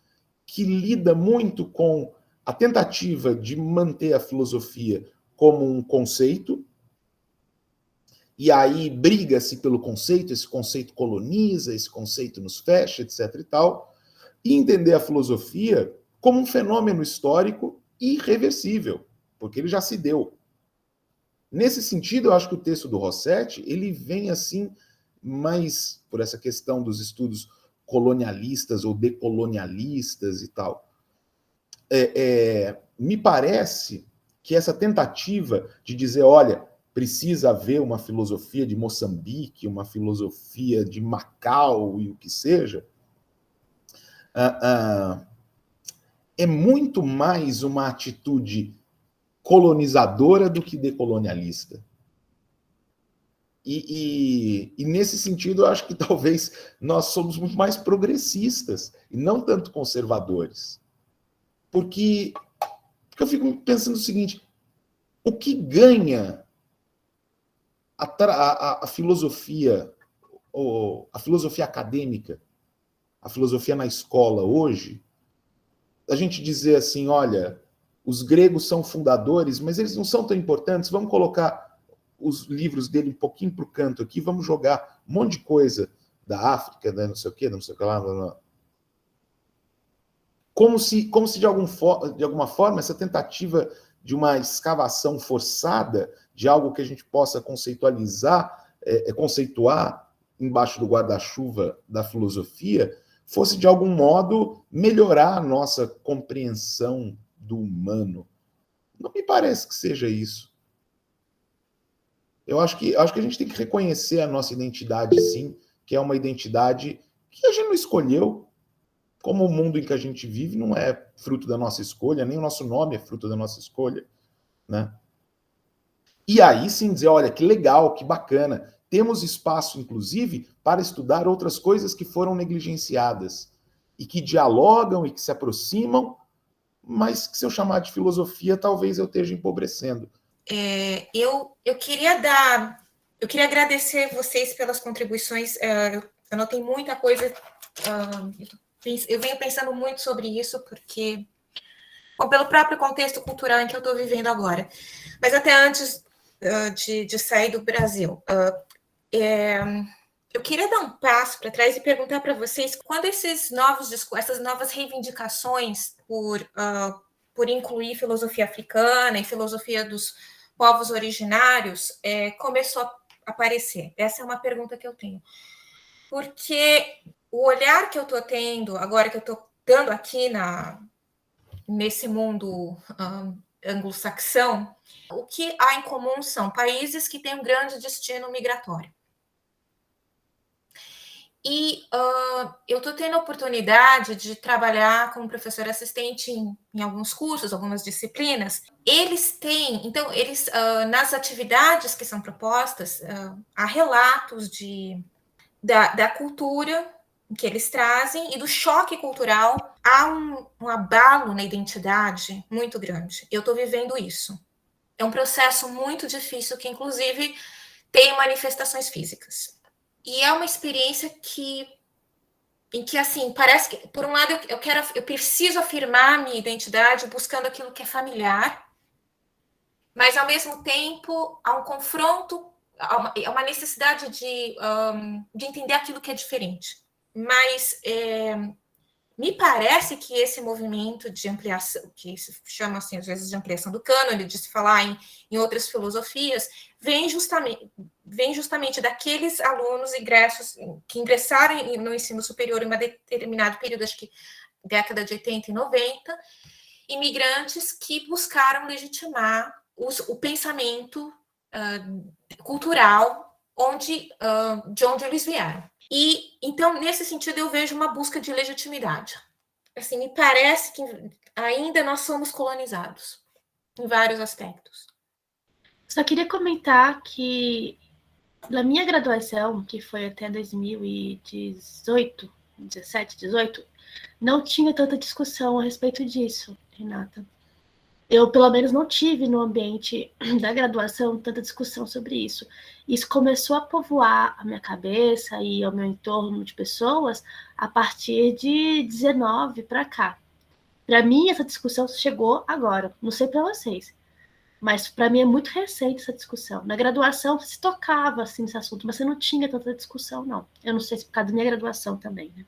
que lida muito com a tentativa de manter a filosofia como um conceito, e aí briga-se pelo conceito, esse conceito coloniza, esse conceito nos fecha, etc. e tal, e entender a filosofia como um fenômeno histórico irreversível, porque ele já se deu. Nesse sentido, eu acho que o texto do Rossetti, ele vem assim, mais por essa questão dos estudos colonialistas ou decolonialistas e tal. Me parece que essa tentativa de dizer, olha, precisa haver uma filosofia de Moçambique, uma filosofia de Macau e o que seja, é muito mais uma atitude colonizadora do que decolonialista. E nesse sentido, eu acho que talvez nós somos muito mais progressistas e não tanto conservadores. Porque eu fico pensando o seguinte, o que ganha a filosofia, a filosofia acadêmica, a filosofia na escola hoje, a gente dizer assim, olha, os gregos são fundadores, mas eles não são tão importantes, vamos colocar os livros dele um pouquinho para o canto aqui, vamos jogar um monte de coisa da África, né, não sei o que lá, blá, blá. Como se de alguma forma essa tentativa de uma escavação forçada de algo que a gente possa conceitualizar, conceituar embaixo do guarda-chuva da filosofia, fosse de algum modo melhorar a nossa compreensão do humano. Não me parece que seja isso. Eu acho que a gente tem que reconhecer a nossa identidade, sim, que é uma identidade que a gente não escolheu. Como o mundo em que a gente vive não é fruto da nossa escolha, nem o nosso nome é fruto da nossa escolha, né? E aí sim dizer, olha, que legal, que bacana. Temos espaço, inclusive, para estudar outras coisas que foram negligenciadas e que dialogam e que se aproximam, mas que se eu chamar de filosofia, talvez eu esteja empobrecendo. Eu queria agradecer vocês pelas contribuições. Eu notei muita coisa. Eu venho pensando muito sobre isso, porque, pelo próprio contexto cultural em que eu estou vivendo agora. Mas até antes de sair do Brasil, eu queria dar um passo para trás e perguntar para vocês, quando essas novas reivindicações por incluir filosofia africana e filosofia dos povos originários começou a aparecer? Essa é uma pergunta que eu tenho. Porque o olhar que eu estou tendo, agora que eu estou dando aqui nesse mundo anglo-saxão, o que há em comum são países que têm um grande destino migratório. E eu estou tendo a oportunidade de trabalhar como professora assistente em alguns cursos, algumas disciplinas. Eles têm, então, nas atividades que são propostas, há relatos da cultura que eles trazem e do choque cultural. Há um abalo na identidade muito grande. Eu estou vivendo isso. É um processo muito difícil que, inclusive, tem manifestações físicas. E é uma experiência em que, assim, parece que, por um lado, eu preciso afirmar a minha identidade buscando aquilo que é familiar, mas, ao mesmo tempo, há um confronto, há uma necessidade de entender aquilo que é diferente. Mas me parece que esse movimento de ampliação, que se chama, assim, às vezes, de ampliação do cânone, de se falar em outras filosofias, vem justamente daqueles alunos que ingressaram no ensino superior em um determinado período, acho que década de 80 e 90, imigrantes que buscaram legitimar o pensamento cultural de onde eles vieram. E, então, nesse sentido, eu vejo uma busca de legitimidade. Assim, me parece que ainda nós somos colonizados, em vários aspectos. Só queria comentar que, na minha graduação, que foi até 2018, 17, 18, não tinha tanta discussão a respeito disso, Renata. Eu, pelo menos, não tive no ambiente da graduação tanta discussão sobre isso. Isso começou a povoar a minha cabeça e ao meu entorno de pessoas a partir de 19 para cá. Para mim, essa discussão chegou agora. Não sei para vocês, mas para mim é muito recente essa discussão. Na graduação se tocava assim, nesse assunto, mas você não tinha tanta discussão, não. Eu não sei se por causa da minha graduação também, né?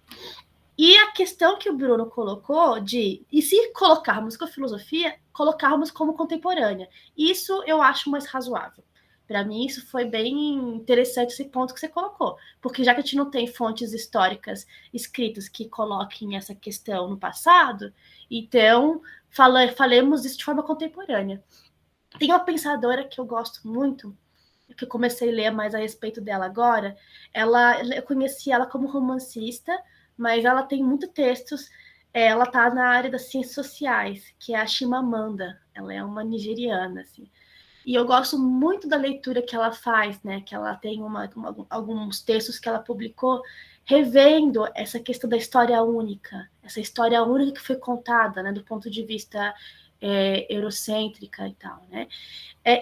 E a questão que o Bruno colocou e se colocarmos com a filosofia, colocarmos como contemporânea. Isso eu acho mais razoável. Para mim, isso foi bem interessante esse ponto que você colocou, porque já que a gente não tem fontes históricas escritas que coloquem essa questão no passado, então falemos isso de forma contemporânea. Tem uma pensadora que eu gosto muito, que eu comecei a ler mais a respeito dela agora. Eu conheci ela como romancista, mas ela tem muitos textos. Ela está na área das ciências sociais, que é a Chimamanda. Ela é uma nigeriana, assim. E eu gosto muito da leitura que ela faz, né? Que ela tem alguns textos que ela publicou revendo essa questão da história única, essa história única que foi contada, né, do ponto de vista eurocêntrica e tal, né?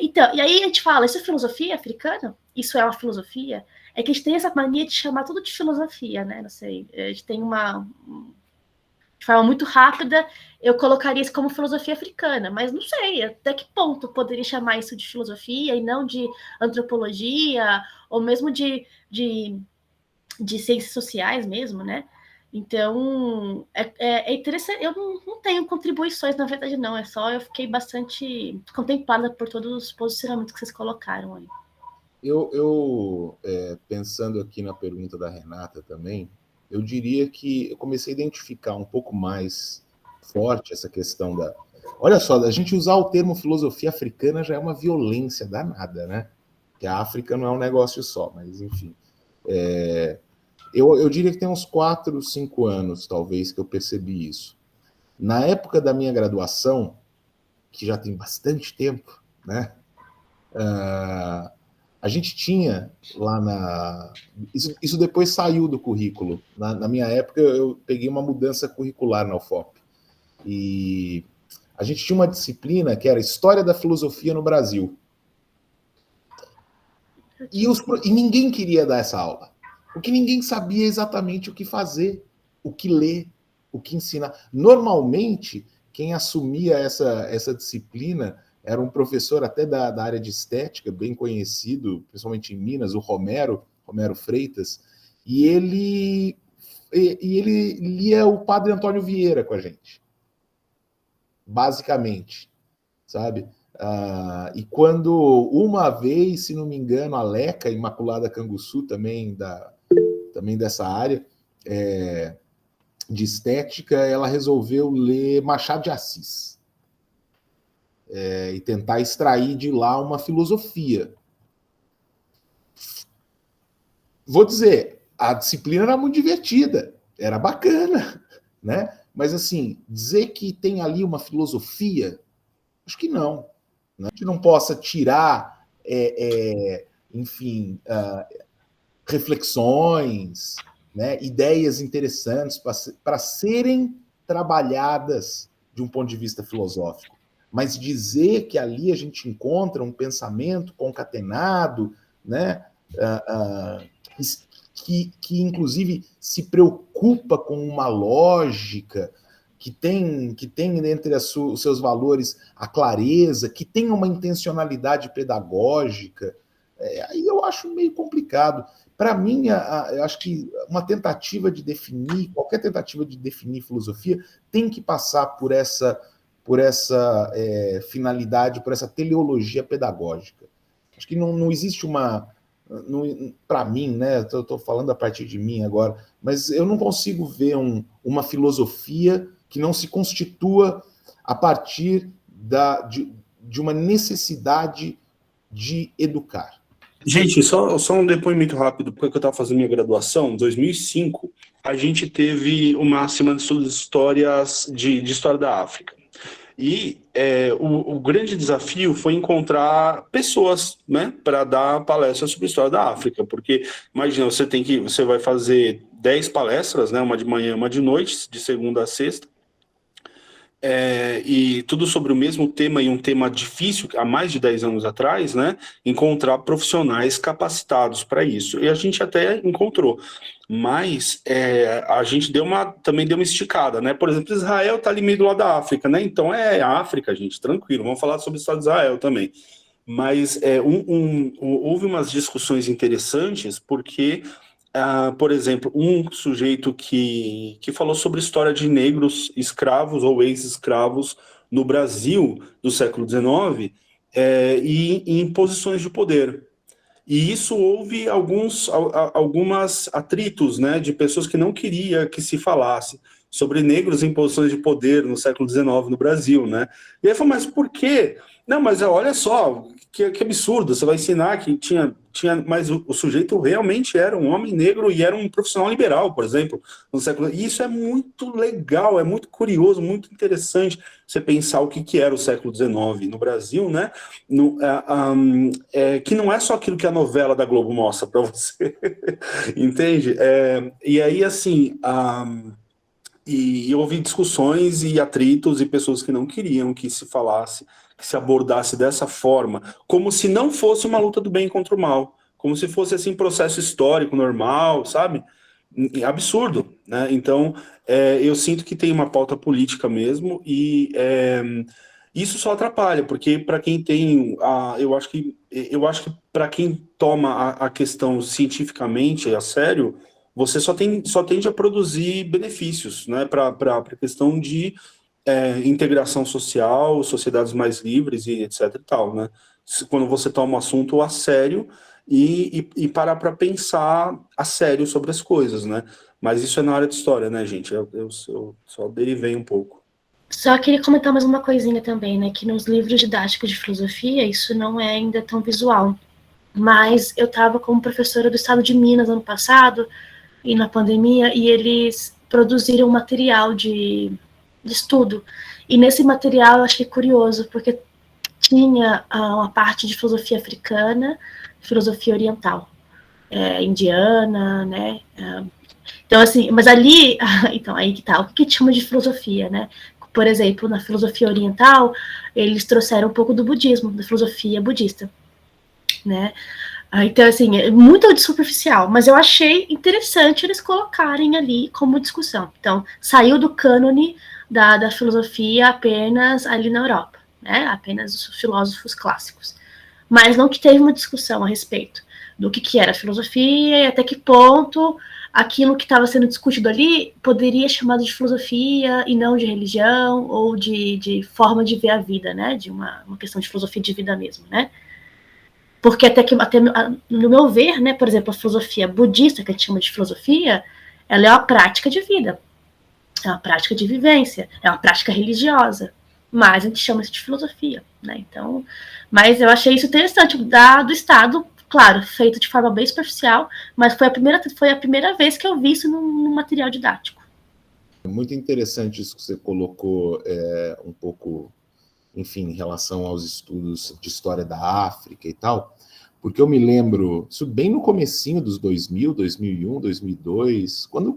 Então, e aí a gente fala, isso é filosofia africana? Isso é uma filosofia? É que a gente tem essa mania de chamar tudo de filosofia, né? Não sei, a gente tem de forma muito rápida, eu colocaria isso como filosofia africana, mas não sei até que ponto poderia chamar isso de filosofia e não de antropologia, ou mesmo de ciências sociais mesmo, né? Então, é interessante. Eu não tenho contribuições, na verdade, não. É só eu fiquei bastante contemplada por todos os posicionamentos que vocês colocaram aí. Pensando aqui na pergunta da Renata também, eu diria que eu comecei a identificar um pouco mais forte essa questão da... Olha só, a gente usar o termo filosofia africana já é uma violência danada, né? Que a África não é um negócio só, mas enfim. Eu diria que tem uns 4, 5 anos, talvez, que eu percebi isso. Na época da minha graduação, que já tem bastante tempo, né? A gente tinha lá na... Isso depois saiu do currículo. Na minha época, eu peguei uma mudança curricular na UFOP. E a gente tinha uma disciplina que era História da Filosofia no Brasil. E ninguém queria dar essa aula. Porque ninguém sabia exatamente o que fazer, o que ler, o que ensinar. Normalmente, quem assumia essa disciplina era um professor até da área de estética, bem conhecido, principalmente em Minas, o Romero Freitas, e ele lia o Padre Antônio Vieira com a gente, basicamente, sabe? E quando, uma vez, se não me engano, a Leca, Imaculada Canguçu, também dessa área de estética, ela resolveu ler Machado de Assis e tentar extrair de lá uma filosofia. Vou dizer, a disciplina era muito divertida, era bacana, né? Mas, assim, dizer que tem ali uma filosofia, acho que não. Né? Que não possa tirar, enfim, reflexões, né? Ideias interessantes para serem trabalhadas de um ponto de vista filosófico. Mas dizer que ali a gente encontra um pensamento concatenado, né? Que inclusive se preocupa com uma lógica, que tem entre os seus valores a clareza, que tem uma intencionalidade pedagógica, aí eu acho meio complicado. Para mim, eu acho que qualquer tentativa de definir filosofia tem que passar por essa finalidade, por essa teleologia pedagógica. Acho que não existe uma... Para mim, né? Estou falando a partir de mim agora, mas eu não consigo ver uma filosofia que não se constitua a partir de uma necessidade de educar. Gente, só um depoimento rápido, porque eu estava fazendo minha graduação, em 2005, a gente teve uma semana de estudos de história da África. E o grande desafio foi encontrar pessoas, né, para dar palestras sobre a história da África, porque, imagina, você vai fazer 10 palestras, né, uma de manhã, uma de noite, de segunda a sexta, e tudo sobre o mesmo tema, e um tema difícil, há mais de 10 anos atrás, né, encontrar profissionais capacitados para isso. E a gente até encontrou, mas a gente também deu uma esticada, né? Por exemplo, Israel está ali meio do lado da África, né? Então a África, gente, tranquilo, vamos falar sobre o Estado de Israel também. Mas houve umas discussões interessantes, porque... por exemplo, um sujeito que falou sobre a história de negros escravos ou ex-escravos no Brasil do século XIX e em posições de poder. E isso houve algumas atritos, né, de pessoas que não queriam que se falasse sobre negros em posições de poder no século XIX no Brasil, né? E aí falou, mas por quê? Não, mas olha só, que absurdo, você vai ensinar que tinha mas o sujeito realmente era um homem negro e era um profissional liberal, por exemplo, no século. E isso é muito legal, é muito curioso, muito interessante você pensar o que era o século XIX no Brasil, né? Que não é só aquilo que a novela da Globo mostra para você, entende? E aí, assim, e houve discussões e atritos e pessoas que não queriam que se falasse, que se abordasse dessa forma, como se não fosse uma luta do bem contra o mal, como se fosse assim processo histórico normal, sabe? Absurdo, né? Então, eu sinto que tem uma pauta política mesmo e isso só atrapalha, porque para quem tem, eu acho que para quem toma a questão cientificamente a sério, você só tende a produzir benefícios, né, para a questão de integração social, sociedades mais livres e etc e tal, né? Quando você toma um assunto a sério e parar para pensar a sério sobre as coisas, né? Mas isso é na área de história, né, gente? Eu só derivei um pouco. Só queria comentar mais uma coisinha também, né? Que nos livros didáticos de filosofia isso não é ainda tão visual. Mas eu estava como professora do estado de Minas ano passado, e na pandemia, e eles produziram material de estudo. E nesse material eu achei curioso, porque tinha uma parte de filosofia africana, filosofia oriental, indiana, né? Então, assim, mas ali, então, aí que tá, o que chama de filosofia, né? Por exemplo, na filosofia oriental, eles trouxeram um pouco do budismo, da filosofia budista, né? Então, assim, é muito superficial, mas eu achei interessante eles colocarem ali como discussão. Então, saiu do cânone da filosofia apenas ali na Europa, né? Apenas os filósofos clássicos. Mas não que teve uma discussão a respeito do que era filosofia e até que ponto aquilo que estava sendo discutido ali poderia ser chamado de filosofia e não de religião ou de forma de ver a vida, né? De uma questão de filosofia de vida mesmo, né? Porque até no meu ver, né, por exemplo, a filosofia budista, que a gente chama de filosofia, ela é uma prática de vida, é uma prática de vivência, é uma prática religiosa, mas a gente chama isso de filosofia, né? Então, mas eu achei isso interessante, do Estado, claro, feito de forma bem superficial, mas foi a primeira vez que eu vi isso num material didático. Muito interessante isso que você colocou, um pouco, enfim, em relação aos estudos de história da África e tal, porque eu me lembro, isso bem no comecinho dos 2000, 2001, 2002, quando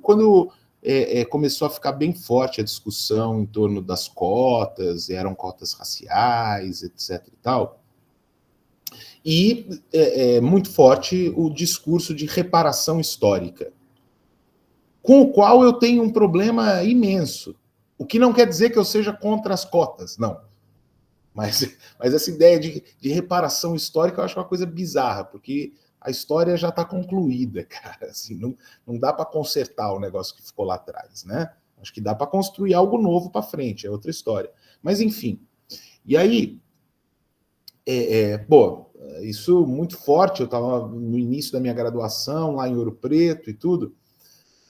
começou a ficar bem forte a discussão em torno das cotas, eram cotas raciais, etc e tal, e muito forte o discurso de reparação histórica, com o qual eu tenho um problema imenso, o que não quer dizer que eu seja contra as cotas, não. Mas essa ideia de reparação histórica eu acho uma coisa bizarra, porque a história já está concluída, cara. Assim, não dá para consertar o negócio que ficou lá atrás, né? Acho que dá para construir algo novo para frente, é outra história. Mas, enfim. E aí, isso muito forte, eu estava no início da minha graduação, lá em Ouro Preto e tudo,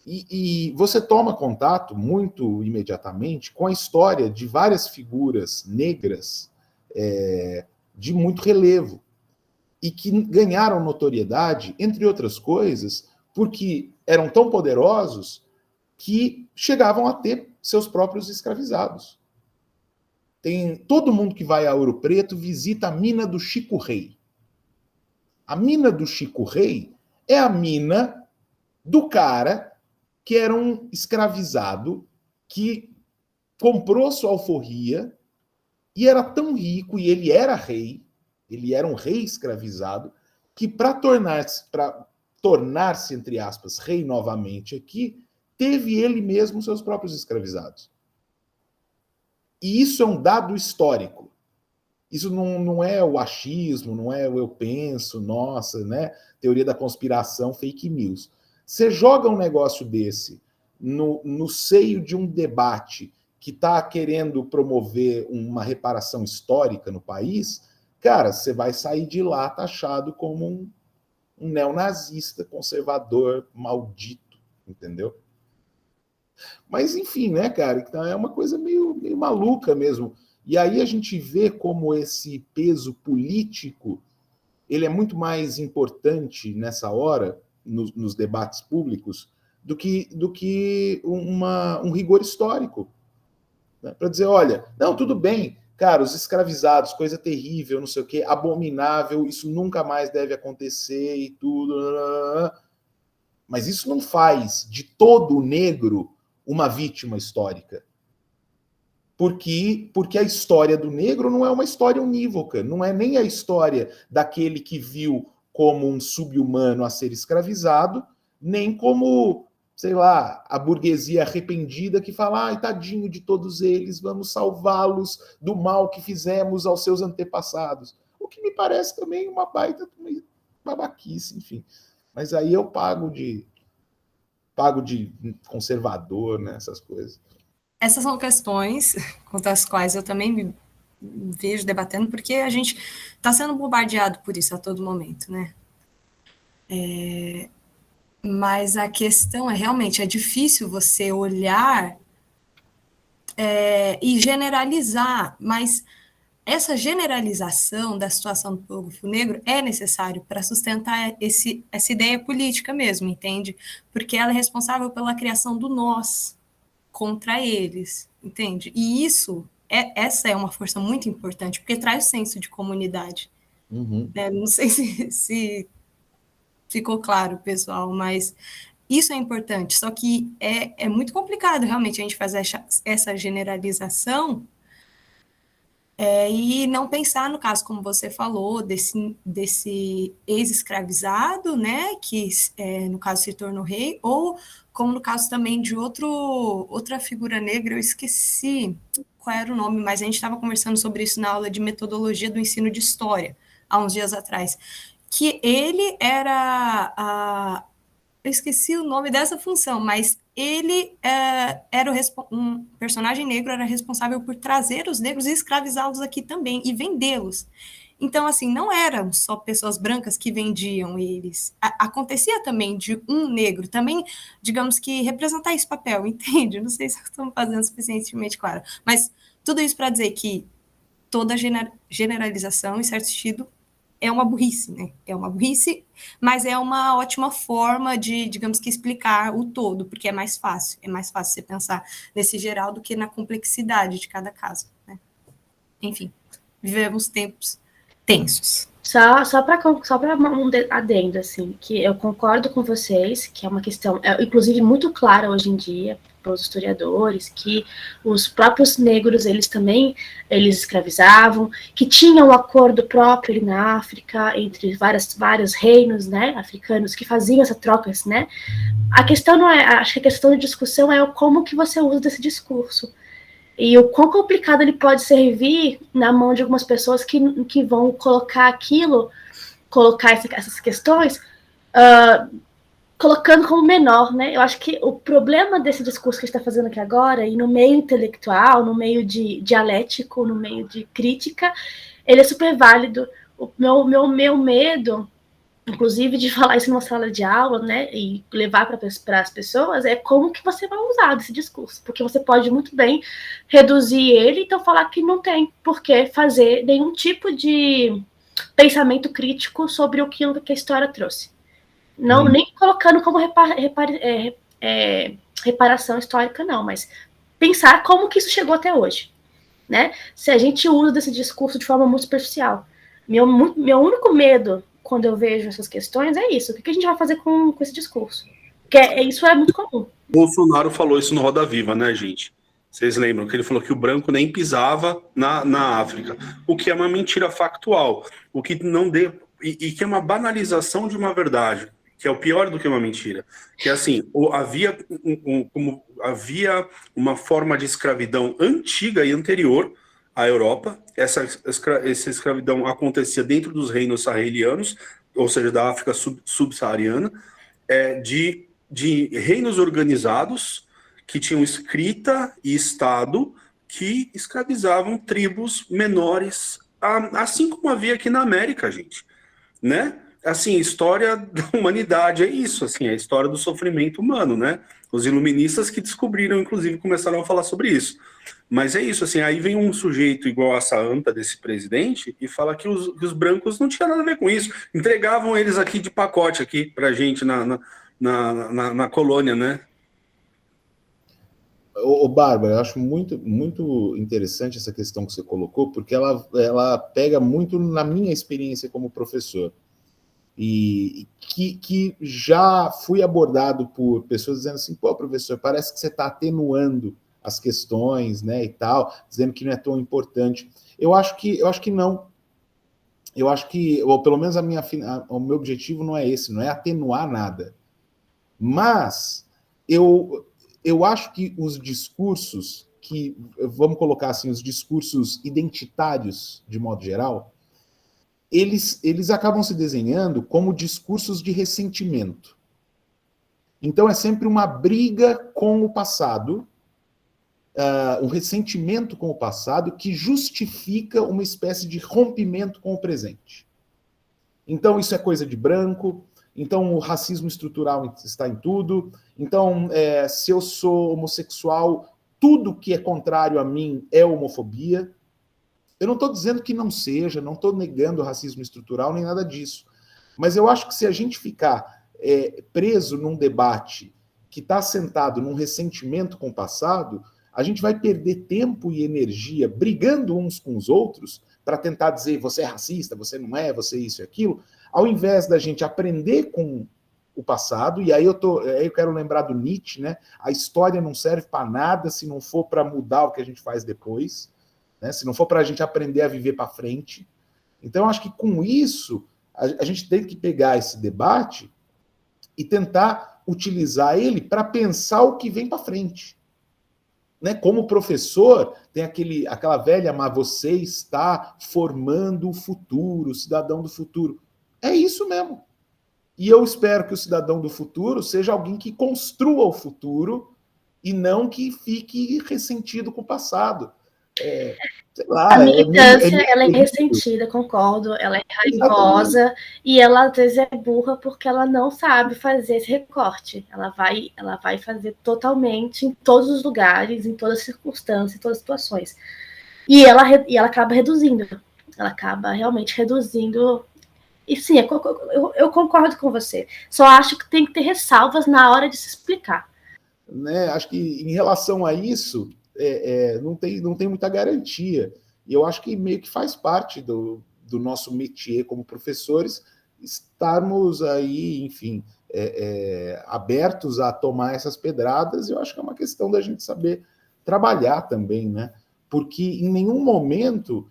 e você toma contato muito imediatamente com a história de várias figuras negras de muito relevo e que ganharam notoriedade, entre outras coisas, porque eram tão poderosos que chegavam a ter seus próprios escravizados. Todo mundo que vai a Ouro Preto visita a mina do Chico Rei. A mina do Chico Rei é a mina do cara que era um escravizado que comprou sua alforria e era tão rico, e ele era rei, ele era um rei escravizado, que para tornar-se, entre aspas, rei novamente aqui, teve ele mesmo seus próprios escravizados. E isso é um dado histórico. Isso não é o achismo, não é o eu penso, nossa, né? Teoria da conspiração, fake news. Você joga um negócio desse no seio de um debate que está querendo promover uma reparação histórica no país, cara, você vai sair de lá taxado como um neonazista, conservador, maldito, entendeu? Mas, enfim, né, cara, então é uma coisa meio maluca mesmo. E aí a gente vê como esse peso político ele é muito mais importante nessa hora, nos debates públicos, do que um rigor histórico. Né? Para dizer, olha, não, tudo bem, cara, os escravizados, coisa terrível, não sei o quê, abominável, isso nunca mais deve acontecer e tudo. Mas isso não faz de todo o negro uma vítima histórica. Porque a história do negro não é uma história unívoca, não é nem a história daquele que viu como um sub-humano a ser escravizado, nem como, sei lá, a burguesia arrependida que fala, ai, tadinho de todos eles, vamos salvá-los do mal que fizemos aos seus antepassados. O que me parece também uma baita babaquice, enfim. Mas aí eu pago de conservador, né, essas coisas. Essas são questões contra as quais eu também me vejo debatendo, porque a gente está sendo bombardeado por isso a todo momento, né? Mas a questão é, realmente, é difícil você olhar e generalizar, mas essa generalização da situação do povo negro é necessário para sustentar essa ideia política mesmo, entende? Porque ela é responsável pela criação do nós contra eles, entende? E essa é uma força muito importante, porque traz o senso de comunidade. Uhum. Não sei se ficou claro, pessoal, mas isso é importante, só que é muito complicado, realmente, a gente fazer essa generalização e não pensar, no caso, como você falou, desse ex-escravizado, né, que, no caso, se tornou rei, ou como no caso também de outra figura negra, eu esqueci qual era o nome, mas a gente estava conversando sobre isso na aula de metodologia do ensino de história, há uns dias atrás, que ele era eu esqueci o nome dessa função, mas ele era um personagem negro, era responsável por trazer os negros e escravizá-los aqui também, e vendê-los. Então, assim, não eram só pessoas brancas que vendiam eles. Acontecia também de um negro, também, digamos que, representar esse papel, entende? Não sei se estamos fazendo suficientemente claro. Mas tudo isso para dizer que toda generalização, em certo sentido, é uma burrice, né? É uma burrice, mas é uma ótima forma de, digamos que, explicar o todo, porque é mais fácil você pensar nesse geral do que na complexidade de cada caso, né? Enfim, vivemos tempos tensos. Só para um adendo, assim, que eu concordo com vocês, que é uma questão, inclusive, muito clara hoje em dia para os historiadores, que os próprios negros, eles escravizavam, que tinha um acordo próprio ali na África, entre vários reinos, né, africanos, que faziam essa troca, né. A questão não é, acho que a questão de discussão é como que você usa desse discurso. E o quão complicado ele pode servir na mão de algumas pessoas que vão colocar essas questões, colocando como menor, né? Eu acho que o problema desse discurso que a gente está fazendo aqui agora, e no meio intelectual, no meio de dialético, no meio de crítica, ele é super válido. O meu medo, inclusive, de falar isso numa sala de aula, né, e levar para as pessoas, é como que você vai usar esse discurso, porque você pode muito bem reduzir ele, então falar que não tem por que fazer nenhum tipo de pensamento crítico sobre aquilo que a história trouxe. Não, nem colocando como reparação histórica, não, mas pensar como que isso chegou até hoje, né? Se a gente usa desse discurso de forma muito superficial. Meu único medo quando eu vejo essas questões é isso. O que a gente vai fazer com esse discurso? Porque isso é muito comum. Bolsonaro falou isso no Roda Viva, né, gente? Vocês lembram que ele falou que o branco nem pisava na África, o que é uma mentira factual, o que não deu, e que é uma banalização de uma verdade, que é o pior do que uma mentira. Que é assim, havia uma forma de escravidão antiga e anterior à Europa. Essa escravidão acontecia dentro dos reinos sahelianos, ou seja, da África subsaariana, de reinos organizados que tinham escrita e Estado que escravizavam tribos menores, assim como havia aqui na América, gente, né? Assim, a história da humanidade é isso, assim, é a história do sofrimento humano, né? Os iluministas que descobriram, inclusive, começaram a falar sobre isso. Mas é isso, assim, aí vem um sujeito igual essa anta desse presidente e fala que os brancos não tinham nada a ver com isso. Entregavam eles aqui de pacote aqui pra gente na colônia, né? Ô, Bárbara, eu acho muito interessante essa questão que você colocou, porque ela pega muito na minha experiência como professor. E que já fui abordado por pessoas dizendo assim, pô, professor, parece que você está atenuando as questões, né, e tal, dizendo que não é tão importante. Eu acho que não. Eu acho que, ou pelo menos o meu objetivo não é esse, não é atenuar nada. Mas eu acho que os discursos vamos colocar assim, os discursos identitários, de modo geral, eles acabam se desenhando como discursos de ressentimento. Então é sempre uma briga com o passado, um ressentimento com o passado que justifica uma espécie de rompimento com o presente. Então isso é coisa de branco, então o racismo estrutural está em tudo, então se eu sou homossexual, tudo que é contrário a mim é homofobia. Eu não estou dizendo que não seja, não estou negando o racismo estrutural, nem nada disso. Mas eu acho que se a gente ficar preso num debate que está assentado num ressentimento com o passado, a gente vai perder tempo e energia brigando uns com os outros para tentar dizer você é racista, você não é, você é isso e aquilo, ao invés da gente aprender com o passado, e aí eu quero lembrar do Nietzsche, né? A história não serve para nada se não for para mudar o que a gente faz depois, né? Se não for para a gente aprender a viver para frente. Então, eu acho que com isso, a gente tem que pegar esse debate e tentar utilizar ele para pensar o que vem para frente. Né? Como professor, tem aquela velha, mas você está formando o futuro, o cidadão do futuro. É isso mesmo. E eu espero que o cidadão do futuro seja alguém que construa o futuro e não que fique ressentido com o passado. Sei lá, a militância, ela é ressentida, concordo, ela é raivosa. Exatamente. E ela às vezes é burra porque ela não sabe fazer esse recorte. Ela vai fazer totalmente em todos os lugares, em todas as circunstâncias, em todas as situações. E ela acaba reduzindo. Ela acaba realmente reduzindo. E sim, eu concordo com você. Só acho que tem que ter ressalvas na hora de se explicar. Né? Acho que em relação a isso, não tem muita garantia. E eu acho que meio que faz parte do nosso métier como professores estarmos aí, enfim, abertos a tomar essas pedradas. Eu acho que é uma questão da gente saber trabalhar também, né? Porque em nenhum momento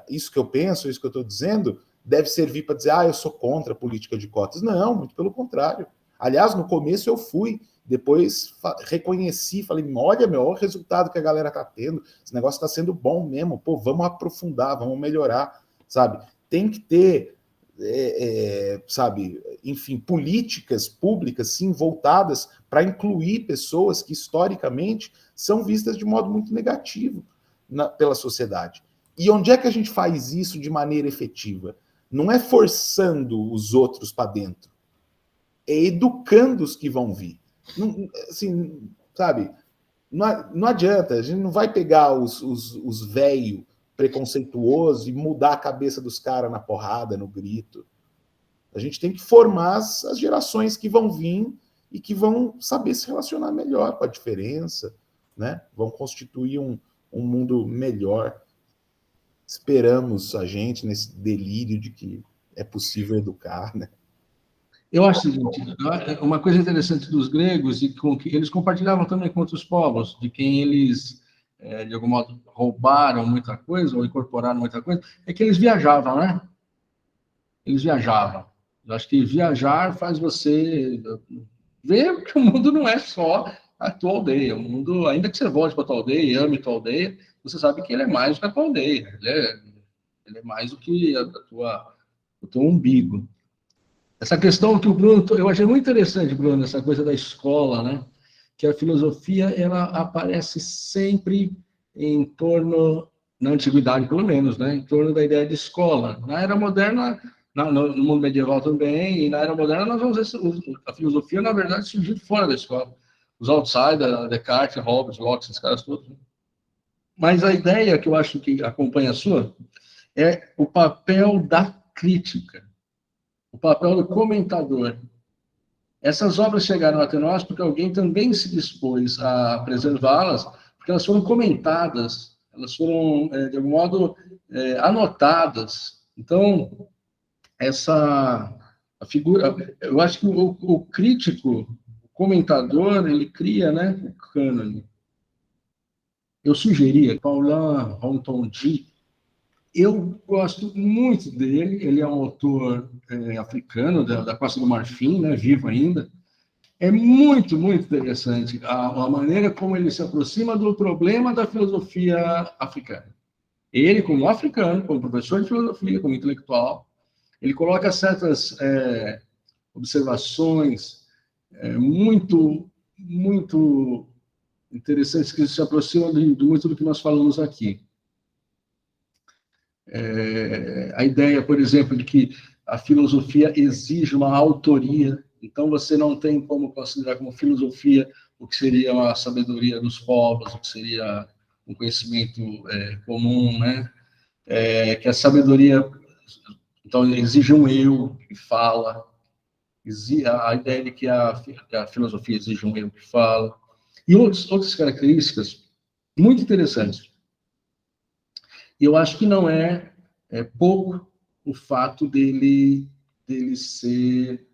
isso que eu penso, isso que eu estou dizendo, deve servir para dizer, eu sou contra a política de cotas. Não, muito pelo contrário. Aliás, no começo eu fui, depois reconheci, falei, olha, olha o resultado que a galera está tendo, esse negócio está sendo bom mesmo, pô, vamos aprofundar, vamos melhorar, sabe? Tem que ter, sabe, enfim, políticas públicas, sim, voltadas para incluir pessoas que, historicamente, são vistas de modo muito negativo pela sociedade. E onde é que a gente faz isso de maneira efetiva? Não é forçando os outros para dentro, é educando os que vão vir. Não, assim, sabe, não adianta, a gente não vai pegar os velhos preconceituosos e mudar a cabeça dos caras na porrada, no grito. A gente tem que formar as gerações que vão vir e que vão saber se relacionar melhor com a diferença, né? Vão constituir um mundo melhor. Esperamos a gente nesse delírio de que é possível educar, né? Eu acho o seguinte, uma coisa interessante dos gregos, e com que eles compartilhavam também com outros povos, de quem eles, de algum modo, roubaram muita coisa, ou incorporaram muita coisa, é que eles viajavam, né? Eles viajavam. Eu acho que viajar faz você ver que o mundo não é só a tua aldeia. O mundo, ainda que você volte para a tua aldeia e ame a tua aldeia, você sabe que ele é mais do que a tua aldeia. Ele é mais do que o teu umbigo. Essa questão que o Bruno... Eu achei muito interessante, Bruno, essa coisa da escola, né? Que a filosofia, ela aparece sempre em torno, na antiguidade pelo menos, né? Em torno da ideia de escola. Na era moderna, no mundo medieval também, e na era moderna nós vamos ver a filosofia, na verdade, surgiu fora da escola. Os outsiders, Descartes, Hobbes, Locke, esses caras todos. Mas a ideia que eu acho que acompanha a sua é o papel da crítica, o papel do comentador. Essas obras chegaram até nós porque alguém também se dispôs a preservá-las, porque elas foram comentadas, elas foram, de algum modo, anotadas. Então, a figura, eu acho que o crítico, o comentador, ele cria, né, o cânone. Eu sugeria Paulin Rontonji. Eu gosto muito dele, ele é um autor africano, da Costa do Marfim, né, vivo ainda. É muito, muito interessante a maneira como ele se aproxima do problema da filosofia africana. Ele, como africano, como professor de filosofia, como intelectual, ele coloca certas observações muito, muito interessantes que se aproximam de muito do que nós falamos aqui. A ideia, por exemplo, de que a filosofia exige uma autoria, então você não tem como considerar como filosofia o que seria a sabedoria dos povos, o que seria um conhecimento comum, né? Que a sabedoria, então, exige um eu que fala, a ideia de que a filosofia exige um eu que fala, e outras características muito interessantes. E eu acho que não é pouco o fato dele ser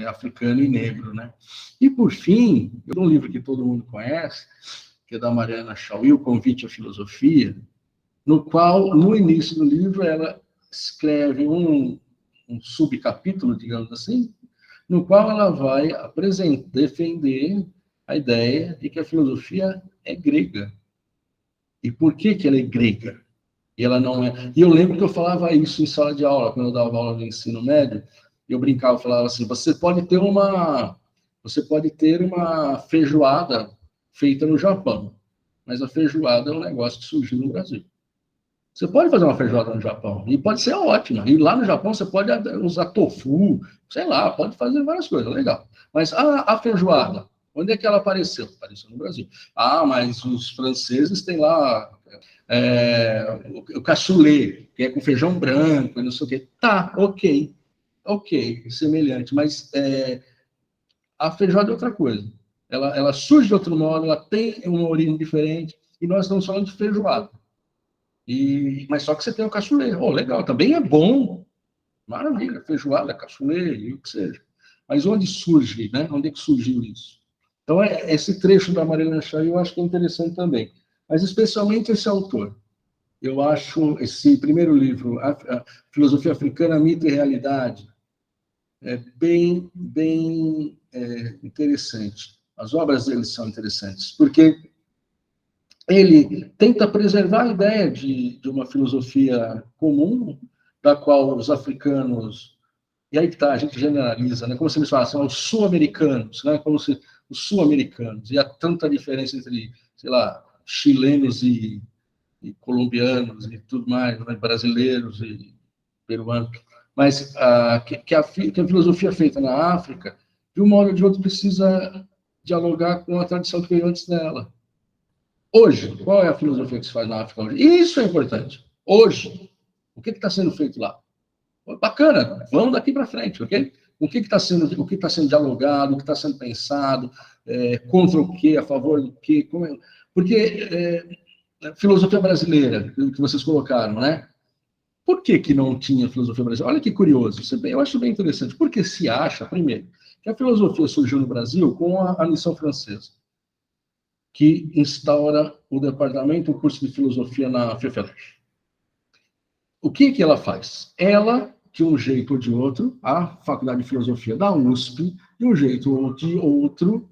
africano e negro, né? E, por fim, eu tenho um livro que todo mundo conhece, que é da Mariana Chauí, O Convite à Filosofia, no qual, no início do livro, ela escreve um subcapítulo, digamos assim, no qual ela vai defender a ideia de que a filosofia é grega. E por que ela é grega? E ela não é. E eu lembro que eu falava isso em sala de aula, quando eu dava aula no ensino médio, eu brincava, falava assim: você pode ter uma feijoada feita no Japão, mas a feijoada é um negócio que surgiu no Brasil. Você pode fazer uma feijoada no Japão, e pode ser ótima. E lá no Japão você pode usar tofu, sei lá, pode fazer várias coisas, legal. Mas a feijoada, onde é que ela apareceu? Apareceu no Brasil. mas os franceses têm lá o cassoulet, que é com feijão branco, e não sei o quê. Tá, ok, semelhante, mas a feijoada é outra coisa. Ela surge de outro modo, ela tem uma origem diferente, e nós estamos falando de feijoada. Mas só que você tem o cassoulet. Legal, também é bom. Maravilha, feijoada, cassoulet, e o que seja. Mas onde surge, né? Onde é que surgiu isso? Então, esse trecho da Mariana Chauí eu acho que é interessante também. Mas especialmente esse autor. Eu acho esse primeiro livro, a Filosofia Africana, Mito e Realidade, bem interessante. As obras dele são interessantes, porque ele tenta preservar a ideia de uma filosofia comum, da qual os africanos... E aí que tá, a gente generaliza, né? Como se eles falassem, os sul-americanos, né? Como se os sul-americanos. E há tanta diferença entre, sei lá, chilenos e colombianos e tudo mais, né? Brasileiros e peruanos. Mas que a filosofia feita na África, de um modo ou de outro, precisa dialogar com a tradição que veio antes dela. Hoje, qual é a filosofia que se faz na África hoje? Isso é importante. Hoje, o que está sendo feito lá? Bacana, vamos daqui para frente, ok? O que está sendo dialogado, o que está sendo pensado, contra o quê, a favor do quê? Porque filosofia brasileira, que vocês colocaram, né? Por que não tinha filosofia brasileira? Olha que curioso, eu acho bem interessante, porque se acha, primeiro, que a filosofia surgiu no Brasil com a missão francesa, que instaura o curso de filosofia na FEFELESH. O que ela faz? Ela, de um jeito ou de outro, a Faculdade de Filosofia da USP, de um jeito ou de outro,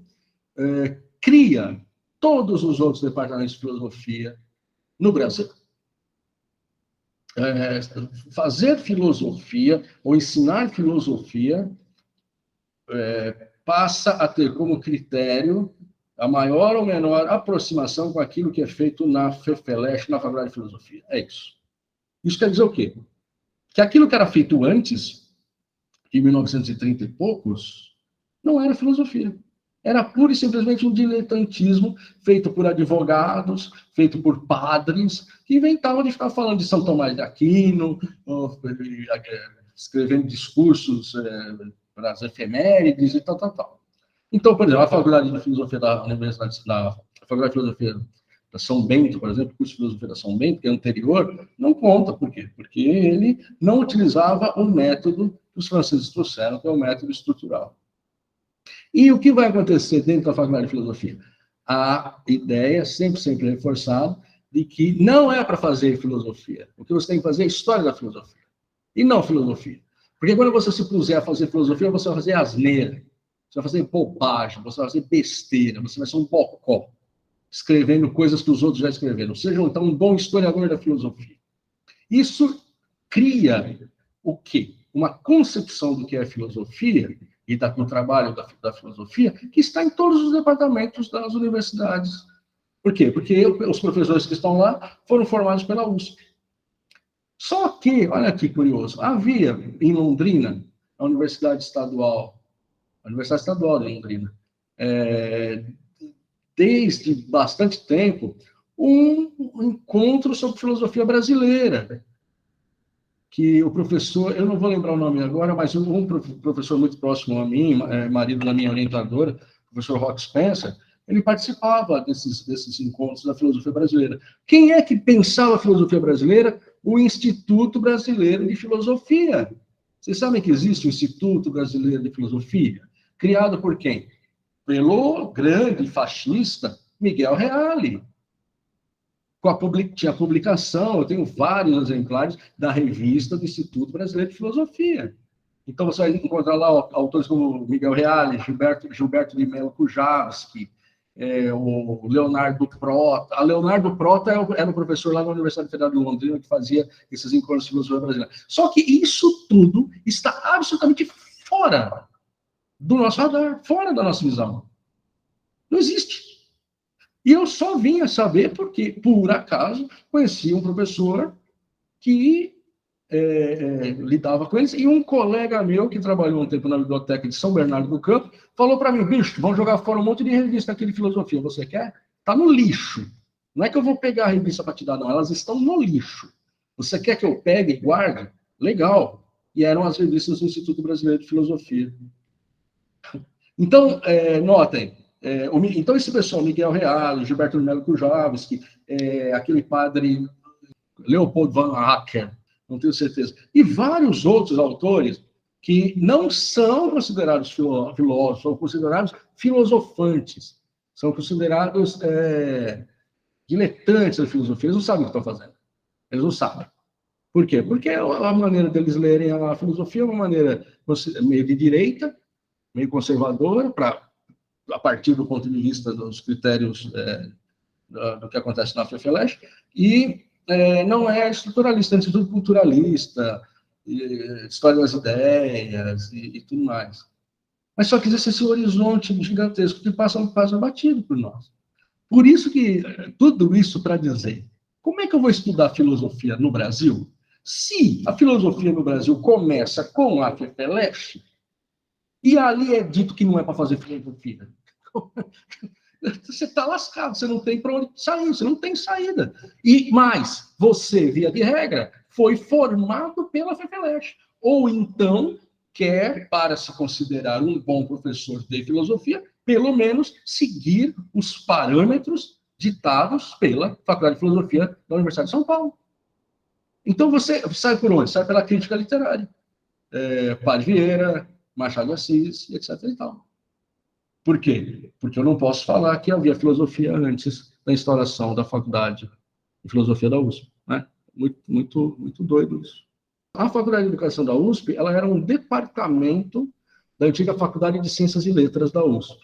cria todos os outros departamentos de filosofia no Brasil. Fazer filosofia, ou ensinar filosofia, passa a ter como critério a maior ou menor aproximação com aquilo que é feito na FEFELESH, na Faculdade de Filosofia. É isso. Isso quer dizer o quê? Que aquilo que era feito antes, em 1930 e poucos, não era filosofia. Era pura e simplesmente um diletantismo feito por advogados, feito por padres, que inventavam de ficar falando de São Tomás de Aquino, escrevendo discursos para as efemérides e tal, tal, tal. Então, por exemplo, a Faculdade de Filosofia da Universidade, a Faculdade de Filosofia da São Bento, por exemplo, o curso de Filosofia da São Bento, que é anterior, não conta. Por quê? Porque ele não utilizava o método que os franceses trouxeram, que é o método estrutural. E o que vai acontecer dentro da Faculdade de Filosofia? A ideia, sempre reforçada, de que não é para fazer filosofia. O que você tem que fazer é história da filosofia, e não filosofia. Porque quando você se puser a fazer filosofia, você vai fazer asneira, você vai fazer bobagem, você vai fazer besteira, você vai ser um bocó, escrevendo coisas que os outros já escreveram. Seja, então, um bom historiador da filosofia. Isso cria o quê? Uma concepção do que é filosofia e do trabalho da filosofia que está em todos os departamentos das universidades. Por quê? Porque os professores que estão lá foram formados pela USP. Só que, olha que curioso, havia em Londrina, a Universidade Estadual de Londrina, desde bastante tempo, um encontro sobre filosofia brasileira, que o professor, eu não vou lembrar o nome agora, mas um professor muito próximo a mim, marido da minha orientadora, o professor Rock Spencer, ele participava desses encontros da filosofia brasileira. Quem é que pensava a filosofia brasileira? O Instituto Brasileiro de Filosofia. Vocês sabem que existe o Instituto Brasileiro de Filosofia? Criado por quem? Pelo grande fascista Miguel Reale. Tinha publicação, eu tenho vários exemplares da revista do Instituto Brasileiro de Filosofia. Então, você vai encontrar lá autores como Miguel Reale, Gilberto de Mello Kujarski, o Leonardo Prota. A Leonardo Prota era um professor lá na Universidade Federal de Londrina que fazia esses encontros de filosofia brasileira. Só que isso tudo está absolutamente fora do nosso radar, fora da nossa visão. Não existe. E eu só vim a saber porque, por acaso, conheci um professor que lidava com eles, e um colega meu, que trabalhou um tempo na biblioteca de São Bernardo do Campo, falou para mim: bicho, vamos jogar fora um monte de revista aqui de filosofia, você quer? Tá no lixo. Não é que eu vou pegar a revista para te dar, não, elas estão no lixo. Você quer que eu pegue e guarde? Legal. E eram as revistas do Instituto Brasileiro de Filosofia. Então, notem, então esse pessoal, Miguel Reale, Gilberto de Mello Kujarski, aquele padre Leopold von Acker, não tenho certeza, e vários outros autores que não são considerados filósofos, são considerados filosofantes, são considerados diletantes da filosofia. Eles não sabem o que estão fazendo. Eles não sabem. Por quê? Porque a maneira deles lerem a filosofia é uma maneira meio de direita, meio conservadora, a partir do ponto de vista dos critérios do que acontece na FEFELESH, e não é estruturalista, é instituto culturalista, história das ideias e tudo mais. Mas só que existe esse horizonte gigantesco que passa batido por nós. Por isso que, tudo isso para dizer, como é que eu vou estudar filosofia no Brasil se a filosofia no Brasil começa com a FEFELESH e ali é dito que não é para fazer filosofia? Você está lascado, você não tem para onde sair, você não tem saída. E mais, você, via de regra, foi formado pela FEFELESH. Ou então quer, para se considerar um bom professor de filosofia, pelo menos seguir os parâmetros ditados pela Faculdade de Filosofia da Universidade de São Paulo. Então você sai por onde? Sai pela crítica literária. Padre Vieira, Machado de Assis, etc. e tal. Por quê? Porque eu não posso falar que havia filosofia antes da instauração da Faculdade de Filosofia da USP. Né? Muito doido isso. A Faculdade de Educação da USP, ela era um departamento da antiga Faculdade de Ciências e Letras da USP.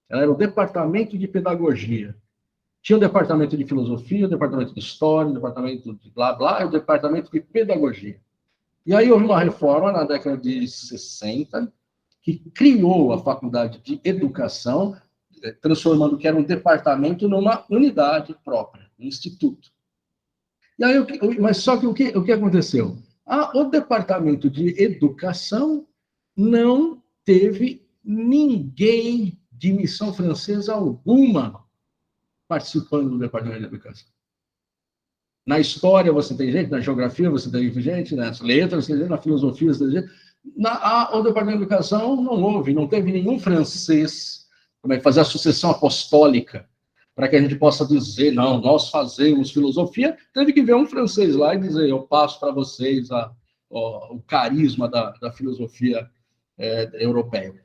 Ela era um departamento de pedagogia. Tinha um departamento de filosofia, um departamento de história, um departamento de blá blá, e um departamento de pedagogia. E aí houve uma reforma na década de 60, que criou a Faculdade de Educação, transformando o que era um departamento numa unidade própria, um instituto. E aí, mas só que o que aconteceu? O Departamento de Educação não teve ninguém de missão francesa alguma participando do Departamento de Educação. Na história você tem gente, na geografia você tem gente, nas letras você tem gente, na filosofia você tem gente. O Departamento de Educação não teve nenhum francês como fazer a sucessão apostólica para que a gente possa dizer, não, nós fazemos filosofia. Teve que ver um francês lá e dizer, eu passo para vocês o carisma da filosofia europeia.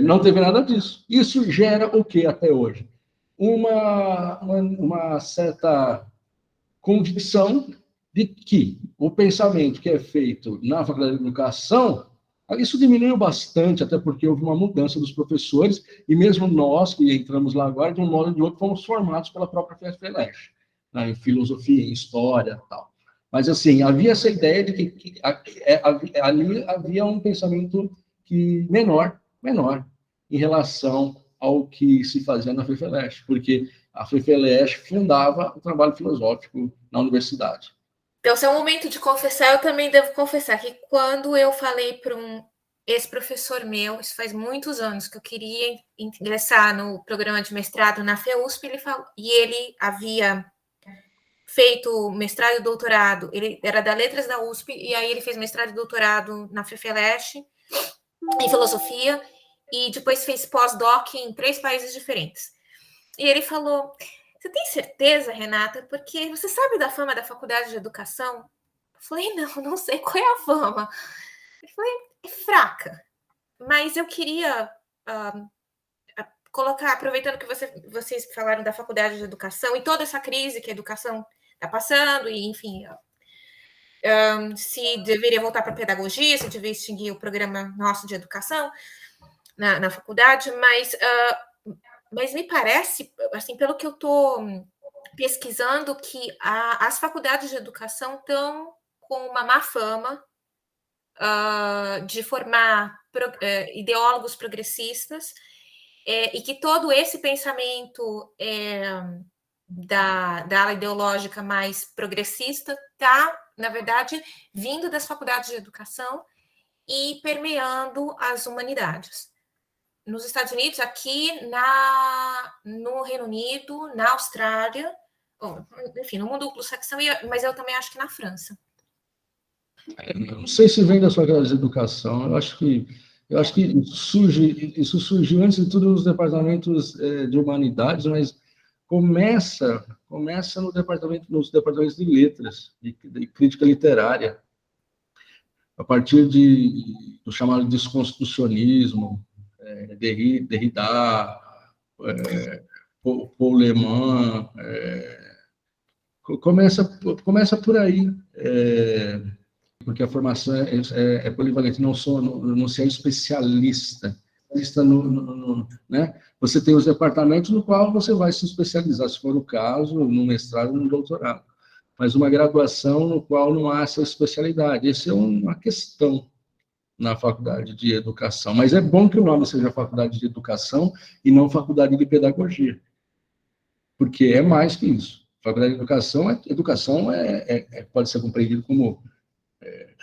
Não teve nada disso. Isso gera o que até hoje? Uma certa convicção de que o pensamento que é feito na Faculdade de Educação, isso diminuiu bastante, até porque houve uma mudança dos professores, e mesmo nós, que entramos lá agora, de um modo ou de outro, fomos formados pela própria FFLESH, né, em filosofia, em história e tal. Mas, assim, havia essa ideia de que ali havia um pensamento menor, em relação ao que se fazia na FFLESH, porque a FFLESH fundava o trabalho filosófico na universidade. Então, se é um momento de confessar, eu também devo confessar que quando eu falei para um ex-professor meu, isso faz muitos anos, que eu queria ingressar no programa de mestrado na FEUSP, ele havia feito mestrado e doutorado, ele era da Letras da USP, e aí ele fez mestrado e doutorado na FFLESH, em filosofia, e depois fez pós-doc em 3 países diferentes. E ele falou, você tem certeza, Renata? Porque você sabe da fama da Faculdade de Educação? Eu falei, não sei qual é a fama. Ele falou, é fraca. Mas eu queria colocar, aproveitando que vocês falaram da Faculdade de Educação e toda essa crise que a educação está passando, e enfim, se deveria voltar para a pedagogia, se deveria extinguir o programa nosso de educação na faculdade, mas me parece, assim, pelo que eu estou pesquisando, que as faculdades de educação estão com uma má fama de formar ideólogos progressistas, e que todo esse pensamento da ala ideológica mais progressista está, na verdade, vindo das faculdades de educação e permeando as humanidades. Nos Estados Unidos, aqui no Reino Unido, na Austrália, enfim, no mundo anglo-saxão, mas eu também acho que na França. Eu não sei se vem da sua grade de educação, eu acho que isso surgiu antes de tudo nos departamentos de humanidades, mas começa nos departamentos de letras, de crítica literária, a partir do chamado desconstitucionismo, Derrida, Paul Leman, começa por aí, porque a formação é polivalente, não se é especialista né? Você tem os departamentos no qual você vai se especializar, se for o caso, no mestrado ou no doutorado, mas uma graduação no qual não há essa especialidade. Essa é uma questão na faculdade de educação, mas é bom que o nome seja faculdade de educação e não faculdade de pedagogia, porque é mais que isso. Faculdade de educação pode ser compreendido como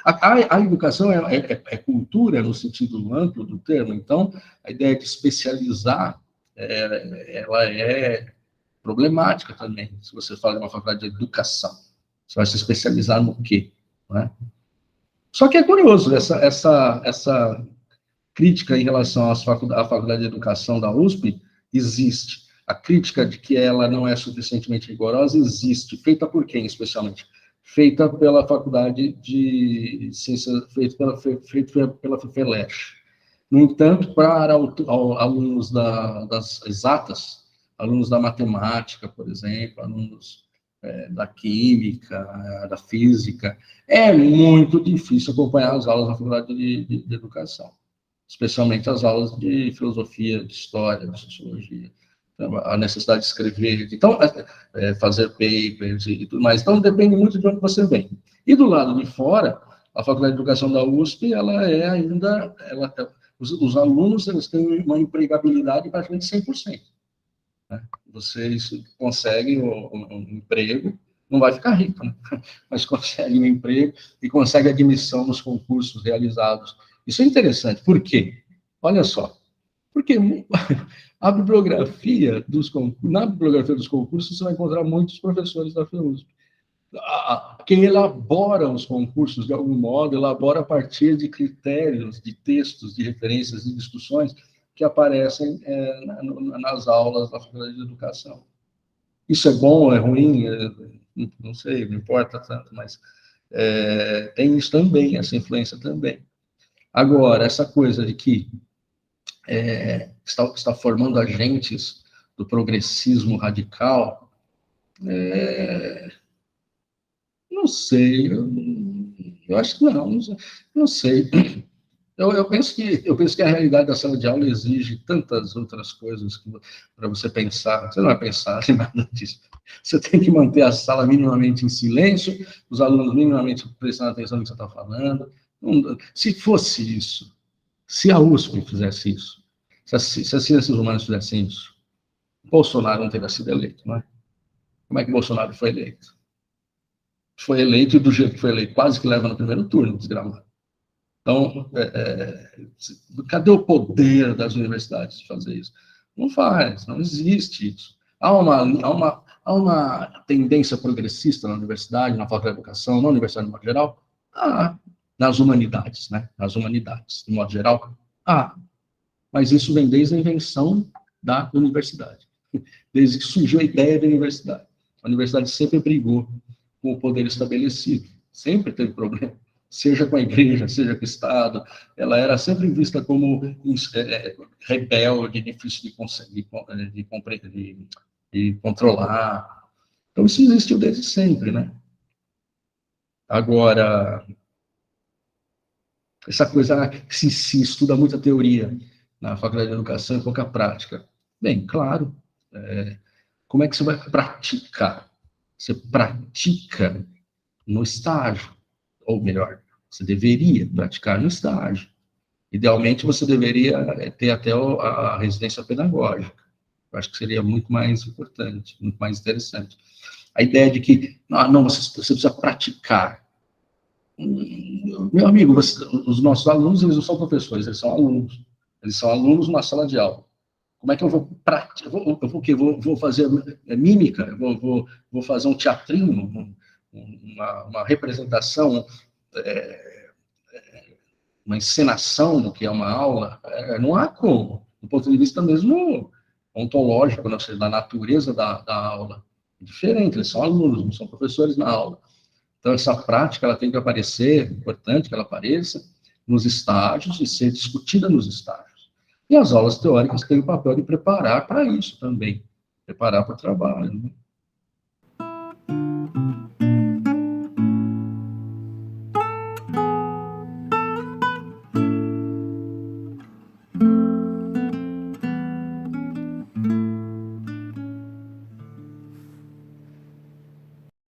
a educação é cultura no sentido amplo do termo, então a ideia de especializar ela é problemática também. Se você fala de uma faculdade de educação, você vai se especializar no quê, não é? Só que é curioso, essa crítica em relação à Faculdade de Educação da USP existe. A crítica de que ela não é suficientemente rigorosa existe. Feita por quem, especialmente? Feita pela Faculdade de Ciências, feita pela FFLESH. No entanto, para alunos das exatas, alunos da matemática, por exemplo, alunos da química, da física, é muito difícil acompanhar as aulas na Faculdade de Educação, especialmente as aulas de filosofia, de história, de sociologia, a necessidade de escrever, então, fazer papers e tudo mais. Então, depende muito de onde você vem. E do lado de fora, a Faculdade de Educação da USP, os alunos eles têm uma empregabilidade praticamente 100%. Né? Vocês conseguem um emprego, não vai ficar rico, né? Mas conseguem um emprego e conseguem admissão nos concursos realizados. Isso é interessante. Por quê? Olha só. Porque a bibliografia na bibliografia dos concursos você vai encontrar muitos professores da FEUSP. Quem elabora os concursos, de algum modo, elabora a partir de critérios, de textos, de referências, de discussões que aparecem nas aulas da Faculdade de Educação. Isso é bom, é ruim? Não sei, não importa tanto, mas tem isso também, essa influência também. Agora, essa coisa de que está formando agentes do progressismo radical, não sei, eu acho que não sei. Eu penso que a realidade da sala de aula exige tantas outras coisas para você pensar. Você não vai pensar em nada disso. Você tem que manter a sala minimamente em silêncio, os alunos minimamente prestando atenção no que você está falando. Se fosse isso, se a USP fizesse isso, se as ciências humanas fizessem isso, Bolsonaro não teria sido eleito, não é? Como é que Bolsonaro foi eleito? Foi eleito e do jeito que foi eleito, quase que leva no primeiro turno, desgramado. Então, cadê o poder das universidades de fazer isso? Não faz, não existe isso. Há uma tendência progressista na universidade, na Faculdade de Educação, na universidade de modo geral? Nas humanidades, né? Nas humanidades, de modo geral? Mas isso vem desde a invenção da universidade, desde que surgiu a ideia da universidade. A universidade sempre brigou com o poder estabelecido, sempre teve problema, seja com a igreja, seja com o Estado, ela era sempre vista como rebelde, difícil de controlar. Então, isso existiu desde sempre, né? Agora, essa coisa que se estuda muita teoria na Faculdade de Educação e pouca prática. Bem, claro, como é que você vai praticar? Você pratica no estágio, ou melhor, você deveria praticar no estágio. Idealmente, você deveria ter até a residência pedagógica. Eu acho que seria muito mais importante, muito mais interessante. A ideia de que, você precisa praticar. Meu amigo, os nossos alunos, eles não são professores, eles são alunos. Eles são alunos numa sala de aula. Como é que eu vou praticar? Vou fazer mímica? Vou fazer um teatrinho? Uma representação? Uma encenação do que é uma aula? Não há como. Do ponto de vista mesmo ontológico, da natureza da aula. É diferente, eles são alunos, não são professores na aula. Então, essa prática ela tem que aparecer, é importante que ela apareça nos estágios e ser discutida nos estágios. E as aulas teóricas têm o papel de preparar para isso também, preparar para o trabalho. Né?